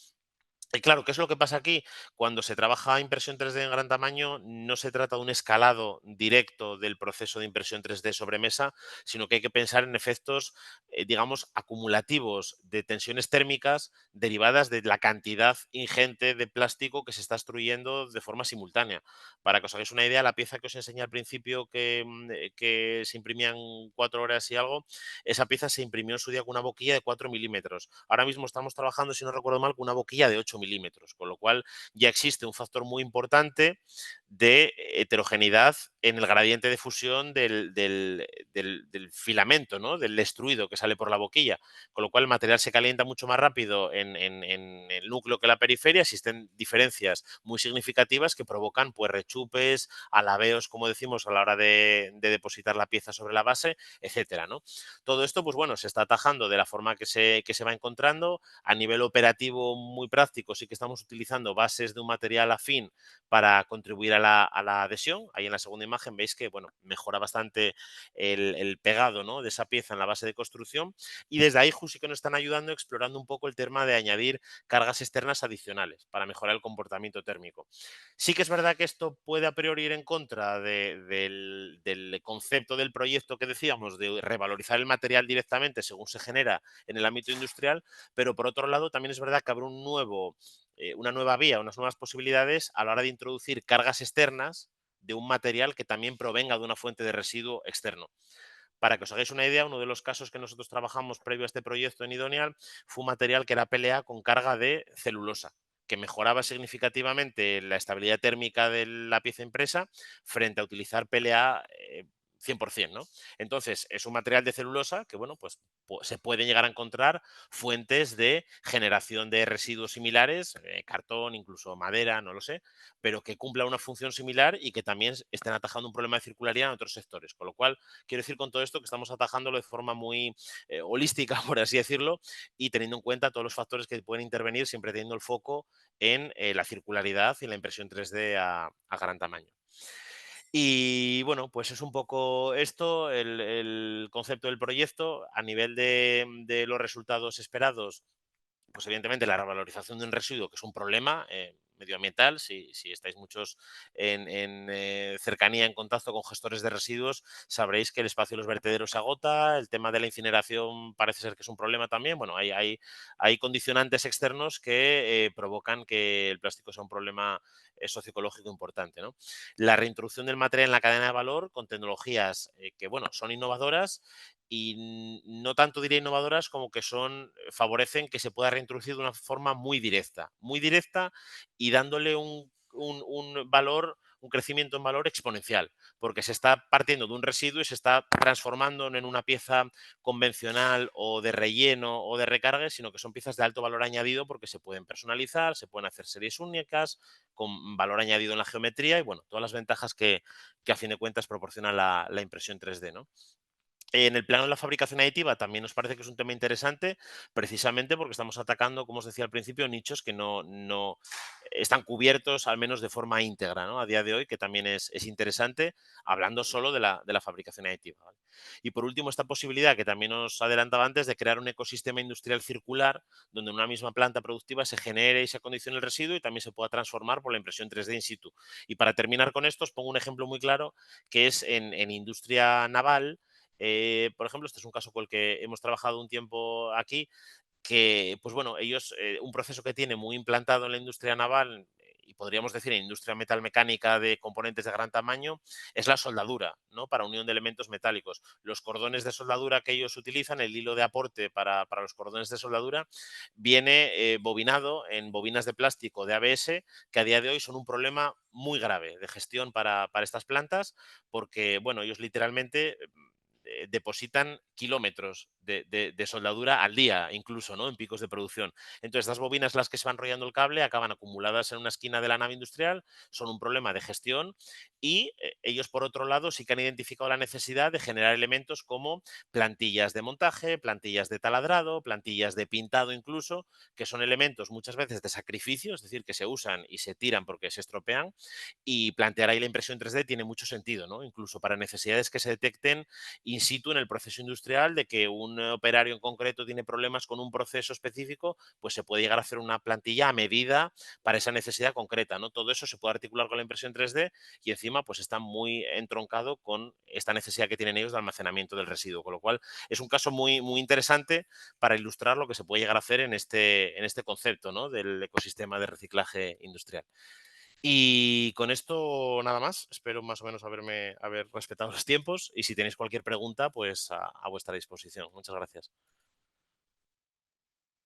Y claro, ¿qué es lo que pasa aquí? Cuando se trabaja impresión 3D en gran tamaño, no se trata de un escalado directo del proceso de impresión 3D sobre mesa, sino que hay que pensar en efectos, digamos, acumulativos de tensiones térmicas derivadas de la cantidad ingente de plástico que se está extruyendo de forma simultánea. Para que os hagáis una idea, la pieza que os enseñé al principio que se imprimía en 4 horas y algo, esa pieza se imprimió en su día con una boquilla de 4 milímetros. Ahora mismo estamos trabajando, si no recuerdo mal, con una boquilla de 8 milímetros, con lo cual ya existe un factor muy importante de heterogeneidad en el gradiente de fusión del filamento, ¿no? Del extruido que sale por la boquilla, con lo cual el material se calienta mucho más rápido en el núcleo que la periferia. Existen diferencias muy significativas que provocan, pues, rechupes, alabeos, como decimos, a la hora de depositar la pieza sobre la base, etcétera, ¿no? Todo esto, pues bueno, se está atajando de la forma que se va encontrando. A nivel operativo muy práctico, sí que estamos utilizando bases de un material afín para contribuir a la adhesión. Ahí en la segunda imagen veis que, bueno, mejora bastante el pegado, ¿no?, de esa pieza en la base de construcción, y desde ahí sí que nos están ayudando explorando un poco el tema de añadir cargas externas adicionales para mejorar el comportamiento térmico. Sí que es verdad que esto puede a priori ir en contra del concepto del proyecto que decíamos de revalorizar el material directamente según se genera en el ámbito industrial, pero por otro lado también es verdad que abre una nueva vía, unas nuevas posibilidades a la hora de introducir cargas externas de un material que también provenga de una fuente de residuo externo. Para que os hagáis una idea, uno de los casos que nosotros trabajamos previo a este proyecto en Idonial fue un material que era PLA con carga de celulosa, que mejoraba significativamente la estabilidad térmica de la pieza impresa frente a utilizar PLA 100%, ¿no? Entonces, es un material de celulosa que, bueno, pues se pueden llegar a encontrar fuentes de generación de residuos similares, cartón, incluso madera, no lo sé, pero que cumpla una función similar y que también estén atajando un problema de circularidad en otros sectores. Con lo cual, quiero decir con todo esto que estamos atajándolo de forma muy holística, por así decirlo, y teniendo en cuenta todos los factores que pueden intervenir, siempre teniendo el foco en la circularidad y la impresión 3D a gran tamaño. Y bueno, pues es un poco esto, el concepto del proyecto. A nivel de los resultados esperados, pues evidentemente la revalorización de un residuo, que es un problema medioambiental, si estáis muchos en cercanía, en contacto con gestores de residuos, sabréis que el espacio de los vertederos se agota, el tema de la incineración parece ser que es un problema también. Bueno, hay condicionantes externos que provocan que el plástico sea un problema socioecológico importante, ¿no? La reintroducción del material en la cadena de valor con tecnologías que, bueno, son innovadoras y no tanto diría innovadoras como que favorecen que se pueda reintroducir de una forma muy directa y dándole un valor, un crecimiento en valor exponencial, porque se está partiendo de un residuo y se está transformando en una pieza convencional o de relleno o de recargue, sino que son piezas de alto valor añadido porque se pueden personalizar, se pueden hacer series únicas, con valor añadido en la geometría y, bueno, todas las ventajas que a fin de cuentas proporciona la impresión 3D, ¿no? En el plano de la fabricación aditiva también nos parece que es un tema interesante, precisamente porque estamos atacando, como os decía al principio, nichos que no están cubiertos, al menos de forma íntegra, ¿no?, a día de hoy, que también es interesante, hablando solo de la fabricación aditiva, ¿vale? Y por último, esta posibilidad que también os adelantaba antes de crear un ecosistema industrial circular, donde en una misma planta productiva se genere y se acondicione el residuo y también se pueda transformar por la impresión 3D in situ. Y para terminar con esto, os pongo un ejemplo muy claro, que es en industria naval. Por ejemplo, este es un caso con el que hemos trabajado un tiempo aquí, que, pues bueno, ellos, un proceso que tiene muy implantado en la industria naval y podríamos decir en industria metalmecánica de componentes de gran tamaño, es la soldadura, ¿no? Para unión de elementos metálicos. Los cordones de soldadura que ellos utilizan, el hilo de aporte para los cordones de soldadura, viene bobinado en bobinas de plástico de ABS, que a día de hoy son un problema muy grave de gestión para estas plantas, porque, bueno, ellos literalmente depositan kilómetros de soldadura al día, incluso, ¿no? En picos de producción. Entonces, estas bobinas, las que se van enrollando el cable, acaban acumuladas en una esquina de la nave industrial, son un problema de gestión y ellos, por otro lado, sí que han identificado la necesidad de generar elementos como plantillas de montaje, plantillas de taladrado, plantillas de pintado incluso, que son elementos muchas veces de sacrificio, es decir, que se usan y se tiran porque se estropean, y plantear ahí la impresión 3D tiene mucho sentido, ¿no? Incluso para necesidades que se detecten in situ en el proceso industrial, de que un operario en concreto tiene problemas con un proceso específico, pues se puede llegar a hacer una plantilla a medida para esa necesidad concreta, ¿no? Todo eso se puede articular con la impresión 3D y encima pues está muy entroncado con esta necesidad que tienen ellos de almacenamiento del residuo, con lo cual es un caso muy, muy interesante para ilustrar lo que se puede llegar a hacer en este concepto, ¿no? Del ecosistema de reciclaje industrial. Y con esto nada más. Espero más o menos haber respetado los tiempos y si tenéis cualquier pregunta, pues a vuestra disposición. Muchas gracias.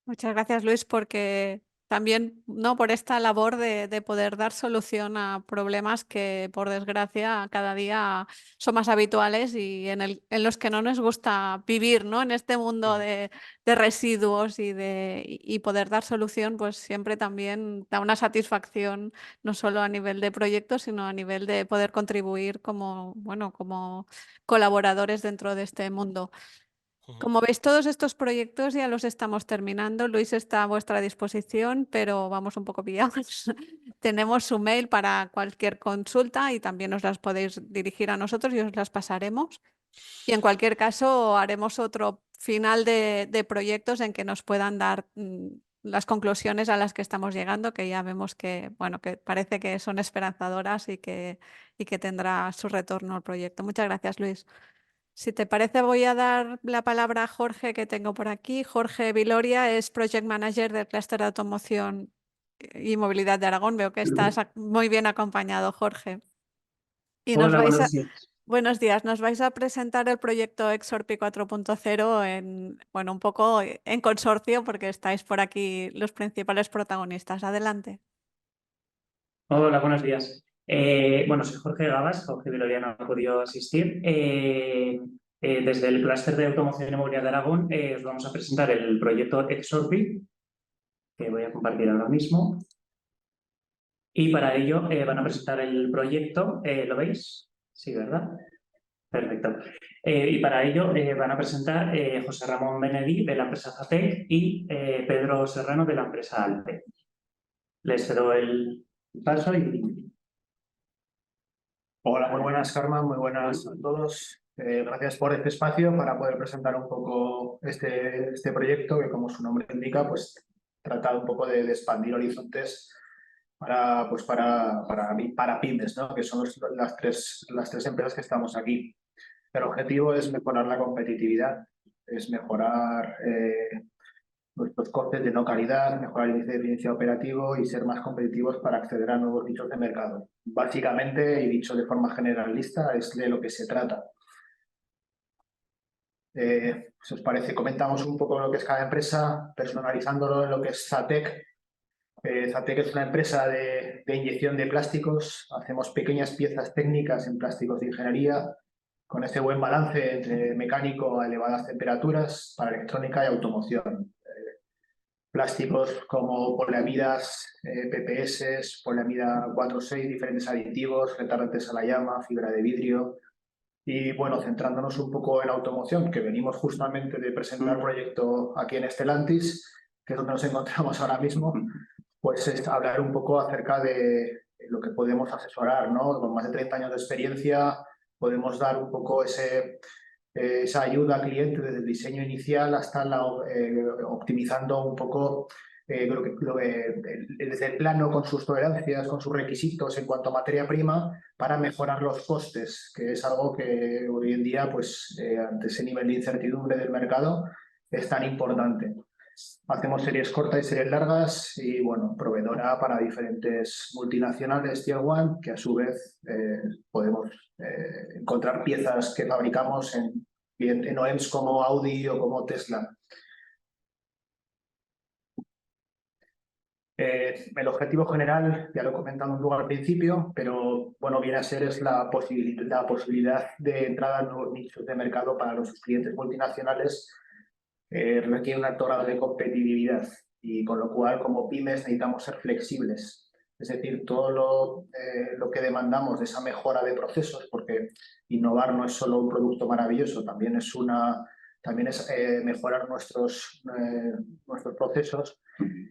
Muchas gracias, Luis, porque también, ¿no? Por esta labor de poder dar solución a problemas que, por desgracia, cada día son más habituales y en los que no nos gusta vivir, ¿no? En este mundo de residuos y poder dar solución, pues siempre también da una satisfacción, no solo a nivel de proyectos, sino a nivel de poder contribuir como, bueno, como colaboradores dentro de este mundo. Como veis, todos estos proyectos ya los estamos terminando. Luis está a vuestra disposición, pero vamos un poco pillados. Tenemos su mail para cualquier consulta y también os las podéis dirigir a nosotros y os las pasaremos. Y en cualquier caso, haremos otro final de proyectos en que nos puedan dar las conclusiones a las que estamos llegando, que ya vemos que, bueno, que parece que son esperanzadoras y que tendrá su retorno el proyecto. Muchas gracias, Luis. Si te parece, voy a dar la palabra a Jorge, que tengo por aquí. Jorge Viloria es Project Manager del Clúster de Automoción y Movilidad de Aragón. Veo que estás muy bien acompañado, Jorge. Y Hola, buenos días. buenos días. Nos vais a presentar el proyecto Exorpi 4.0 bueno, un poco en consorcio, porque estáis por aquí los principales protagonistas. Adelante. Hola, buenos días. Bueno, soy Jorge Gabas, Jorge Viloria no ha podido asistir. Desde el Clúster de Automoción y Movilidad de Aragón os vamos a presentar el proyecto Exorbi, que voy a compartir ahora mismo. Y para ello van a presentar el proyecto, ¿lo veis? Sí, ¿verdad? Perfecto. Y para ello van a presentar José Ramón Benedí de la empresa Zatec y Pedro Serrano de la empresa Alpe. Les cedo el paso y... Hola, muy buenas, Carmen, muy buenas a todos. Gracias por este espacio para poder presentar un poco este proyecto que, como su nombre indica, pues trata un poco de expandir horizontes para pymes, ¿no? Que son las tres empresas que estamos aquí. El objetivo es mejorar la competitividad, es mejorar nuestros costes de no calidad, mejorar el índice de eficiencia operativo y ser más competitivos para acceder a nuevos nichos de mercado. Básicamente, y dicho de forma generalista, es de lo que se trata. Si os parece, comentamos un poco lo que es cada empresa, personalizándolo en lo que es Zatec. Zatec es una empresa de inyección de plásticos. Hacemos pequeñas piezas técnicas en plásticos de ingeniería, con ese buen balance entre mecánico a elevadas temperaturas para electrónica y automoción. Plásticos como poliamidas, PPS, poliamida 4.6, diferentes aditivos, retardantes a la llama, fibra de vidrio. Y bueno, centrándonos un poco en automoción, que venimos justamente de presentar el proyecto aquí en Stellantis, que es donde nos encontramos ahora mismo, pues es hablar un poco acerca de lo que podemos asesorar, ¿no? Con más de 30 años de experiencia podemos dar un poco esa ayuda al cliente desde el diseño inicial hasta optimizando un poco desde el plano con sus tolerancias, con sus requisitos en cuanto a materia prima para mejorar los costes, que es algo que hoy en día, pues ante ese nivel de incertidumbre del mercado, es tan importante. Hacemos series cortas y series largas y, bueno, proveedora para diferentes multinacionales Tier 1, que a su vez podemos encontrar piezas que fabricamos en OEMs como Audi o como Tesla. El objetivo general, ya lo he comentado un poco al principio, pero bueno, viene a ser la posibilidad de entrada en nuevos nichos de mercado para los clientes multinacionales. Requiere un alto grado de competitividad y con lo cual como pymes necesitamos ser flexibles. Es decir, todo lo que demandamos de esa mejora de procesos, porque innovar no es solo un producto maravilloso, también es mejorar nuestros procesos.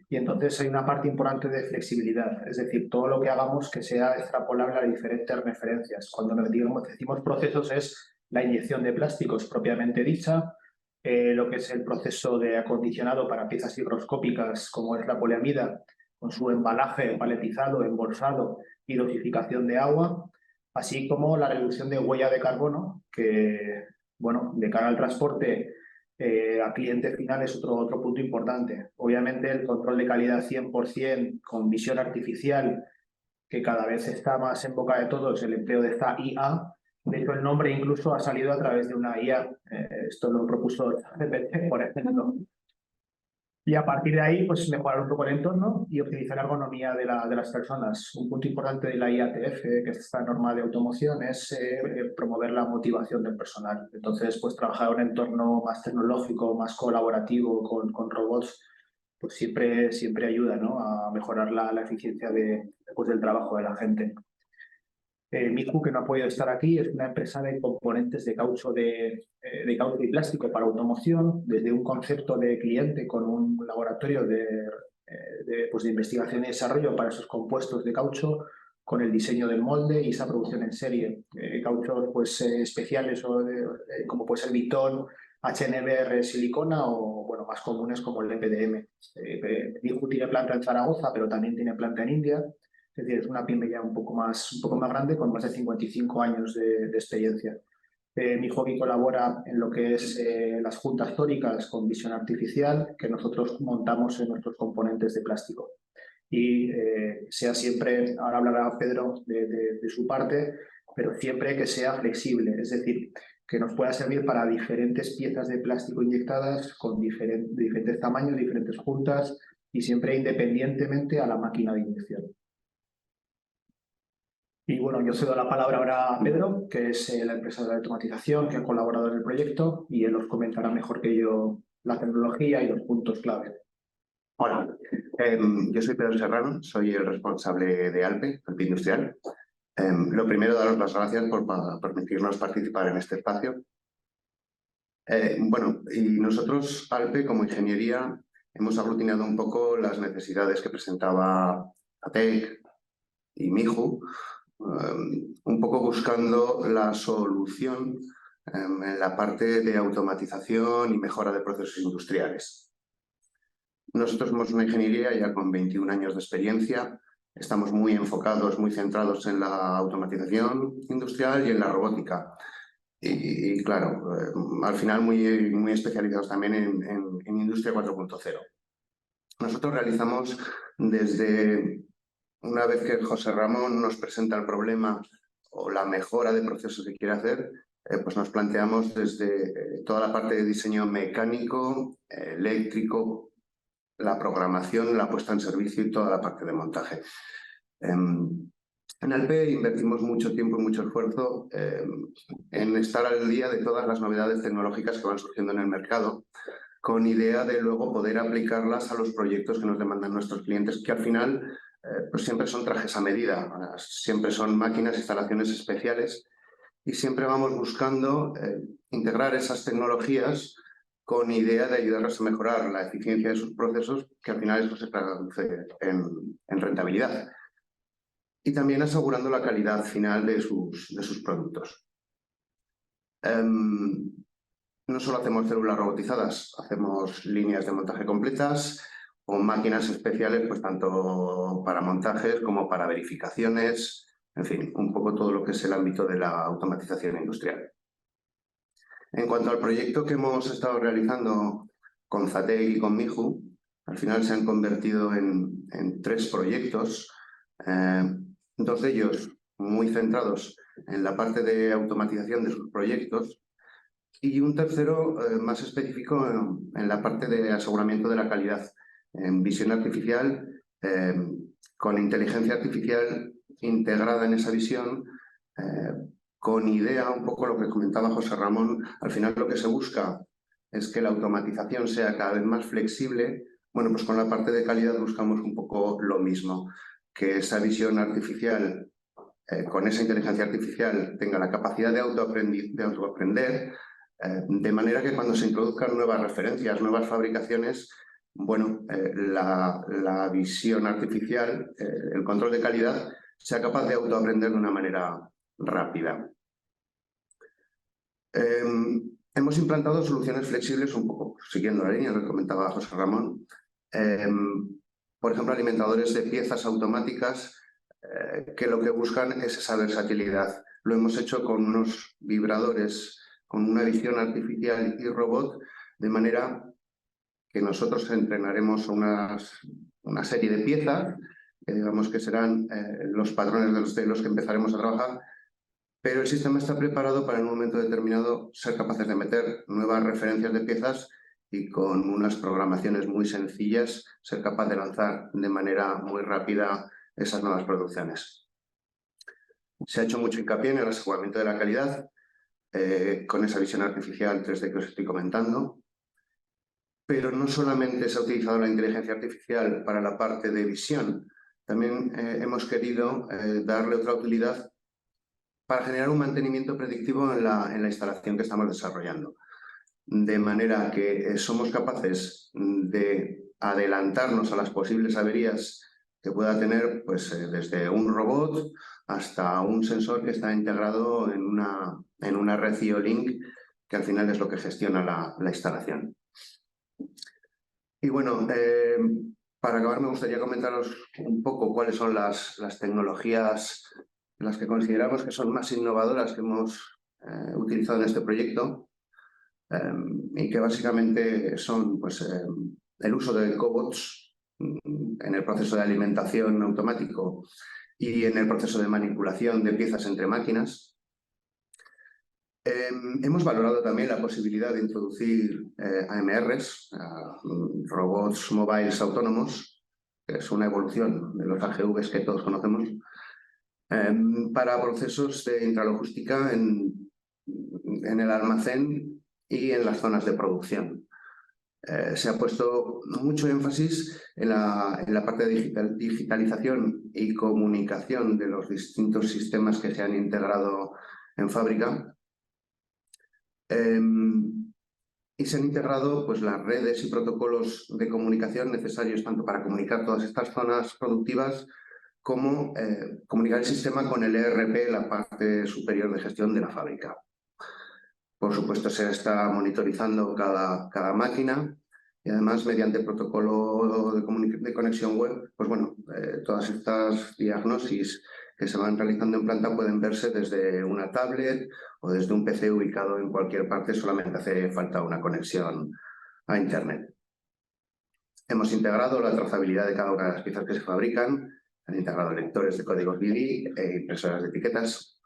Y entonces hay una parte importante de flexibilidad, es decir, todo lo que hagamos que sea extrapolable a diferentes referencias. Cuando decimos procesos es la inyección de plásticos propiamente dicha, lo que es el proceso de acondicionado para piezas higroscópicas como es la poliamida, con su embalaje paletizado, embolsado y dosificación de agua, así como la reducción de huella de carbono, que, bueno, de cara al transporte a cliente final es otro punto importante. Obviamente el control de calidad 100% con visión artificial, que cada vez está más en boca de todos, el empleo de esta IA. De hecho, el nombre incluso ha salido a través de una IA. Esto lo propuso GPT, por ejemplo. Y a partir de ahí, pues mejorar un poco el entorno y optimizar la ergonomía de las personas. Un punto importante de la IATF, que es esta norma de automoción, es promover la motivación del personal. Entonces, pues trabajar en un entorno más tecnológico, más colaborativo con robots, pues siempre ayuda, ¿no?, a mejorar la eficiencia del trabajo de la gente. Mihu, que no ha podido estar aquí, es una empresa de componentes de caucho y plástico para automoción, desde un concepto de cliente con un laboratorio de investigación y desarrollo para esos compuestos de caucho, con el diseño del molde y esa producción en serie. Cauchos pues, especiales como puede ser Vitón, HNBR, silicona o bueno, más comunes como el EPDM. Mihu tiene planta en Zaragoza, pero también tiene planta en India. Es decir, es una pyme ya un poco más grande, con más de 55 años de experiencia. Mi hobby colabora en lo que es las juntas tóricas con visión artificial, que nosotros montamos en nuestros componentes de plástico. Y sea siempre, ahora hablará Pedro de su parte, pero siempre que sea flexible, es decir, que nos pueda servir para diferentes piezas de plástico inyectadas con diferentes tamaños, diferentes juntas y siempre independientemente a la máquina de inyección. Y bueno, yo cedo la palabra ahora a Pedro, que es la empresa de automatización que ha colaborado en el proyecto, y él os comentará mejor que yo la tecnología y los puntos clave. Hola, yo soy Pedro Serrano, soy el responsable de ALPE Industrial. Lo primero, daros las gracias por permitirnos participar en este espacio. Bueno, y nosotros, ALPE, como ingeniería, hemos aglutinado un poco las necesidades que presentaba ATEC y Mihu, un poco buscando la solución en la parte de automatización y mejora de procesos industriales. Nosotros somos una ingeniería ya con 21 años de experiencia, estamos muy enfocados, muy centrados en la automatización industrial y en la robótica. Y claro, al final muy especializados también en Industria 4.0. Nosotros realizamos desde... Una vez que José Ramón nos presenta el problema o la mejora de procesos que quiere hacer, pues nos planteamos desde toda la parte de diseño mecánico, eléctrico, la programación, la puesta en servicio y toda la parte de montaje. En ALPE invertimos mucho tiempo y mucho esfuerzo en estar al día de todas las novedades tecnológicas que van surgiendo en el mercado, con idea de luego poder aplicarlas a los proyectos que nos demandan nuestros clientes, que al final pues siempre son trajes a medida, siempre son máquinas, instalaciones especiales y siempre vamos buscando integrar esas tecnologías con idea de ayudarlos a mejorar la eficiencia de sus procesos, que al final eso se traduce en rentabilidad. Y también asegurando la calidad final de sus productos. No solo hacemos células robotizadas, hacemos líneas de montaje completas o máquinas especiales, pues tanto para montajes como para verificaciones, en fin, un poco todo lo que es el ámbito de la automatización industrial. En cuanto al proyecto que hemos estado realizando con Zatec y con Miju, al final se han convertido en 3 proyectos, 2 de ellos muy centrados en la parte de automatización de sus proyectos y un tercero más específico en la parte de aseguramiento de la calidad, en visión artificial, con inteligencia artificial integrada en esa visión, con idea, un poco lo que comentaba José Ramón, al final lo que se busca es que la automatización sea cada vez más flexible. Bueno, pues con la parte de calidad buscamos un poco lo mismo, que esa visión artificial, con esa inteligencia artificial, tenga la capacidad de autoaprender, de manera que cuando se introduzcan nuevas referencias, nuevas fabricaciones, bueno, la visión artificial, el control de calidad, sea capaz de autoaprender de una manera rápida. Hemos implantado soluciones flexibles un poco siguiendo la línea que comentaba José Ramón. Por ejemplo, alimentadores de piezas automáticas que lo que buscan es esa versatilidad. Lo hemos hecho con unos vibradores, con una visión artificial y robot, de manera que nosotros entrenaremos una serie de piezas, que digamos que serán los patrones de los que empezaremos a trabajar, pero el sistema está preparado para en un momento determinado ser capaces de meter nuevas referencias de piezas y con unas programaciones muy sencillas ser capaz de lanzar de manera muy rápida esas nuevas producciones. Se ha hecho mucho hincapié en el aseguramiento de la calidad con esa visión artificial 3D que os estoy comentando, pero no solamente se ha utilizado la inteligencia artificial para la parte de visión, también hemos querido darle otra utilidad para generar un mantenimiento predictivo en la instalación que estamos desarrollando. De manera que somos capaces de adelantarnos a las posibles averías que pueda tener, pues, desde un robot hasta un sensor que está integrado en una red IO-Link, que al final es lo que gestiona la instalación. Y bueno, para acabar me gustaría comentaros un poco cuáles son las tecnologías las que consideramos que son más innovadoras que hemos utilizado en este proyecto, y que básicamente son pues, el uso de cobots en el proceso de alimentación automático y en el proceso de manipulación de piezas entre máquinas. Hemos valorado también la posibilidad de introducir AMRs, robots móviles autónomos, que es una evolución de los AGVs que todos conocemos, para procesos de intralogística en el almacén y en las zonas de producción. Se ha puesto mucho énfasis en la parte de digitalización y comunicación de los distintos sistemas que se han integrado en fábrica. Y se han integrado pues, las redes y protocolos de comunicación necesarios tanto para comunicar todas estas zonas productivas como comunicar el sistema con el ERP, la parte superior de gestión de la fábrica. Por supuesto, se está monitorizando cada máquina y además mediante protocolo de conexión web, pues bueno, todas estas diagnosis que se van realizando en planta pueden verse desde una tablet o desde un PC ubicado en cualquier parte, solamente hace falta una conexión a Internet. Hemos integrado la trazabilidad de cada una de las piezas que se fabrican, han integrado lectores de códigos BIDI e impresoras de etiquetas.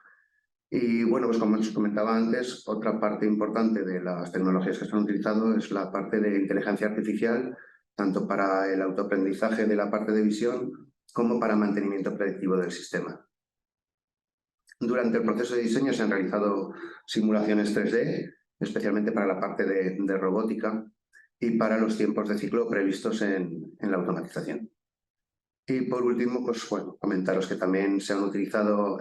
Y bueno, pues como os comentaba antes, otra parte importante de las tecnologías que se han utilizado es la parte de inteligencia artificial, tanto para el autoaprendizaje de la parte de visión como para mantenimiento predictivo del sistema. Durante el proceso de diseño se han realizado simulaciones 3D, especialmente para la parte de robótica y para los tiempos de ciclo previstos en la automatización. Y por último, pues bueno, comentaros que también se han utilizado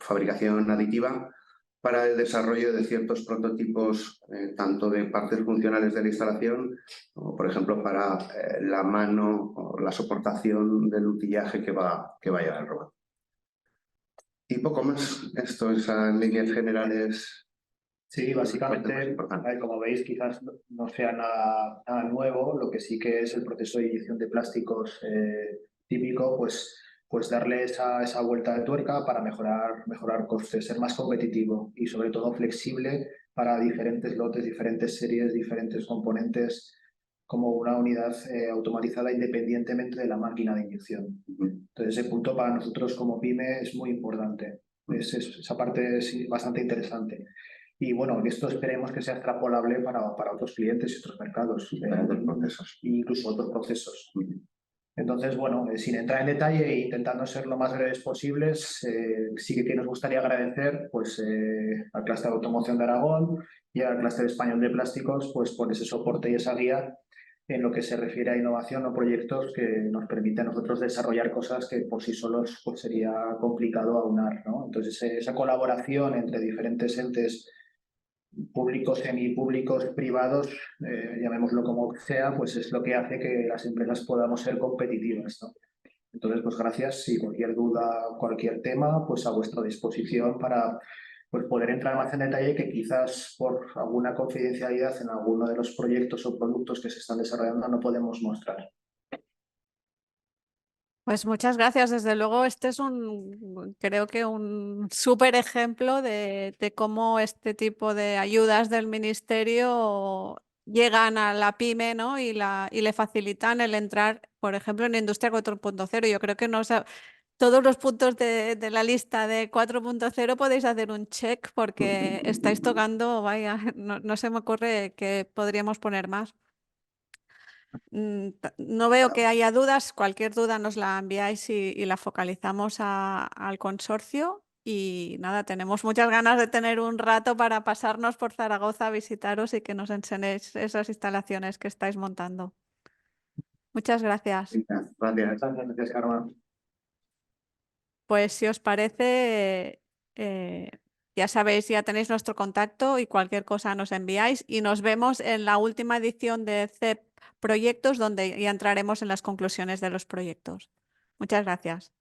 fabricación aditiva para el desarrollo de ciertos prototipos, tanto de partes funcionales de la instalación, como por ejemplo para la mano o la soportación del utillaje que va a llevar el robot. Y poco más. Esto es en líneas generales. Sí, básicamente, como veis, quizás no sea nada nuevo. Lo que sí que es el proceso de inyección de plásticos típico, pues darle esa vuelta de tuerca para mejorar costes, ser más competitivo y sobre todo flexible para diferentes lotes, diferentes series, diferentes componentes. como una unidad automatizada independientemente de la máquina de inyección. Entonces, ese punto para nosotros como pyme es muy importante. Esa parte es bastante interesante. Y bueno, esto esperemos que sea extrapolable para otros clientes y otros mercados, Diferentes procesos. e incluso otros procesos. Entonces, bueno, sin entrar en detalle e intentando ser lo más breves posibles, sí que nos gustaría agradecer pues, al Clúster de Automoción de Aragón y al Clúster Español de Plásticos pues, por ese soporte y esa guía en lo que se refiere a innovación o proyectos que nos permiten a nosotros desarrollar cosas que por sí solos pues, sería complicado aunar, ¿no? Entonces, esa colaboración entre diferentes entes públicos, semipúblicos, privados, llamémoslo como sea, pues es lo que hace que las empresas podamos ser competitivas, ¿no? Entonces, pues gracias y cualquier duda, cualquier tema, pues a vuestra disposición para pues, poder entrar más en detalle que quizás por alguna confidencialidad en alguno de los proyectos o productos que se están desarrollando no podemos mostrar. Pues muchas gracias. Desde luego, este es creo que un súper ejemplo de cómo este tipo de ayudas del ministerio llegan a la pyme, ¿no? y le facilitan el entrar, por ejemplo, en Industria 4.0. Yo creo que todos los puntos de la lista de 4.0 podéis hacer un check porque estáis tocando, vaya, no se me ocurre que podríamos poner más. No veo que haya dudas. Cualquier duda nos la enviáis y la focalizamos al consorcio. Y nada, tenemos muchas ganas de tener un rato para pasarnos por Zaragoza a visitaros y que nos enseñéis esas instalaciones que estáis montando. Muchas gracias. Gracias, Carmen. Pues si os parece, ya sabéis, ya tenéis nuestro contacto y cualquier cosa nos enviáis y nos vemos en la última edición de CEP Proyectos, donde ya entraremos en las conclusiones de los proyectos. Muchas gracias.